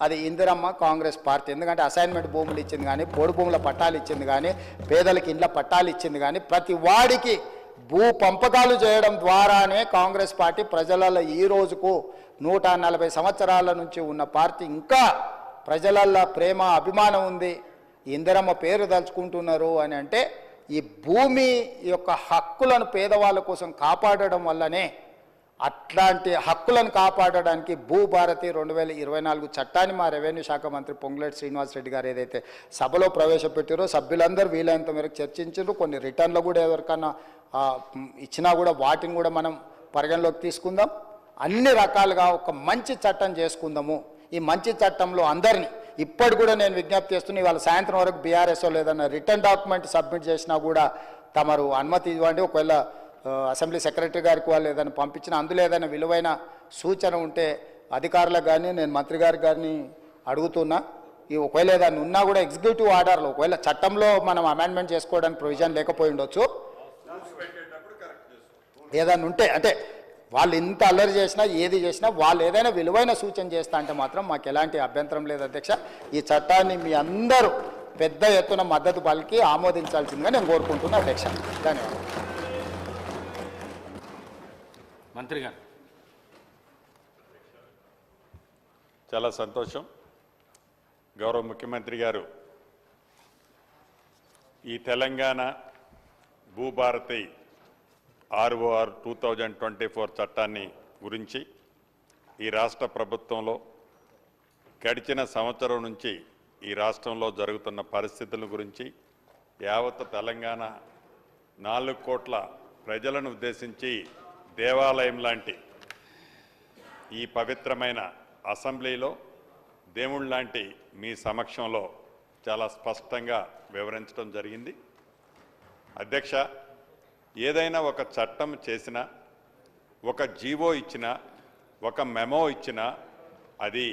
అది ఇందిరమ్మ కాంగ్రెస్ పార్టీ. ఎందుకంటే అసైన్మెంట్ భూములు ఇచ్చింది కానీ, పోడు భూముల పట్టాలు ఇచ్చింది కానీ, పేదలకి ఇండ్ల పట్టాలు ఇచ్చింది కానీ, ప్రతి వాడికి భూ పంపకాలు చేయడం ద్వారానే కాంగ్రెస్ పార్టీ ప్రజలలో ఈ రోజుకు 140 సంవత్సరాల నుంచి ఉన్న పార్టీ ఇంకా ప్రజలల్లో ప్రేమ అభిమానం ఉంది. ఇందిరమ్మ పేరు తలుచుకుంటున్నారు అని అంటే ఈ భూమి యొక్క హక్కులను పేదవాళ్ళ కోసం కాపాడడం వల్లనే. అట్లాంటి హక్కులను కాపాడడానికి భూభారతి 2024 చట్టాన్ని మా రెవెన్యూ శాఖ మంత్రి పొంగులేటి శ్రీనివాసరెడ్డి గారు ఏదైతే సభలో ప్రవేశపెట్టారో సభ్యులందరూ వీలైనంత మేరకు చర్చించారు. కొన్ని రిటర్న్లు కూడా ఎవరికన్నా ఇచ్చినా కూడా వాటిని కూడా మనం పరిగణలోకి తీసుకుందాం. అన్ని రకాలుగా ఒక మంచి చట్టం చేసుకుందాము. ఈ మంచి చట్టంలో అందరినీ ఇప్పటి కూడా నేను విజ్ఞప్తి చేస్తున్నా, ఇవాళ సాయంత్రం వరకు బీఆర్ఎస్ఓ లేదన్నా రిటర్న్ డాక్యుమెంట్ సబ్మిట్ చేసినా కూడా తమరు అనుమతి ఇవ్వండి. ఒకవేళ అసెంబ్లీ సెక్రటరీ గారికి వాళ్ళు ఏదైనా పంపించిన అందులో ఏదైనా విలువైన సూచన ఉంటే అధికారులకు కానీ నేను మంత్రి గారికి కానీ అడుగుతున్నా. ఈ ఒకవేళ ఏదైనా ఉన్నా కూడా ఎగ్జిక్యూటివ్ ఆర్డర్లో ఒకవేళ చట్టంలో మనం అమెండ్మెంట్ చేసుకోవడానికి ప్రొవిజన్ లేకపోయి ఉండొచ్చు, ఏదైనా ఉంటే అంటే వాళ్ళు ఇంత అల్లరి చేసినా ఏది చేసినా వాళ్ళు ఏదైనా విలువైన సూచన చేస్తా అంటే మాత్రం మాకు ఎలాంటి అభ్యంతరం లేదు అధ్యక్ష. ఈ చట్టాన్ని మీ అందరూ పెద్ద ఎత్తున మద్దతు పలికి ఆమోదించాల్సిందిగా నేను కోరుకుంటున్నా అధ్యక్ష. ధన్యవాదాలు. మంత్రి గారు. చాలా సంతోషం. గౌరవ ముఖ్యమంత్రి గారు ఈ తెలంగాణ భూభారతి ROR 2024 చట్టాన్ని గురించి ఈ రాష్ట్ర ప్రభుత్వంలో గడిచిన సంవత్సరం నుంచి ఈ రాష్ట్రంలో జరుగుతున్న పరిస్థితుల గురించి యావత్ తెలంగాణ 4 కోట్ల ప్రజలను ఉద్దేశించి దేవాలయం లాంటి ఈ పవిత్రమైన అసెంబ్లీలో దేవుళ్ళ లాంటి మీ సమక్షంలో చాలా స్పష్టంగా వివరించడం జరిగింది. అధ్యక్ష, ఏదైనా ఒక చట్టం చేసినా, ఒక జీవో ఇచ్చినా, ఒక మెమో ఇచ్చినా అది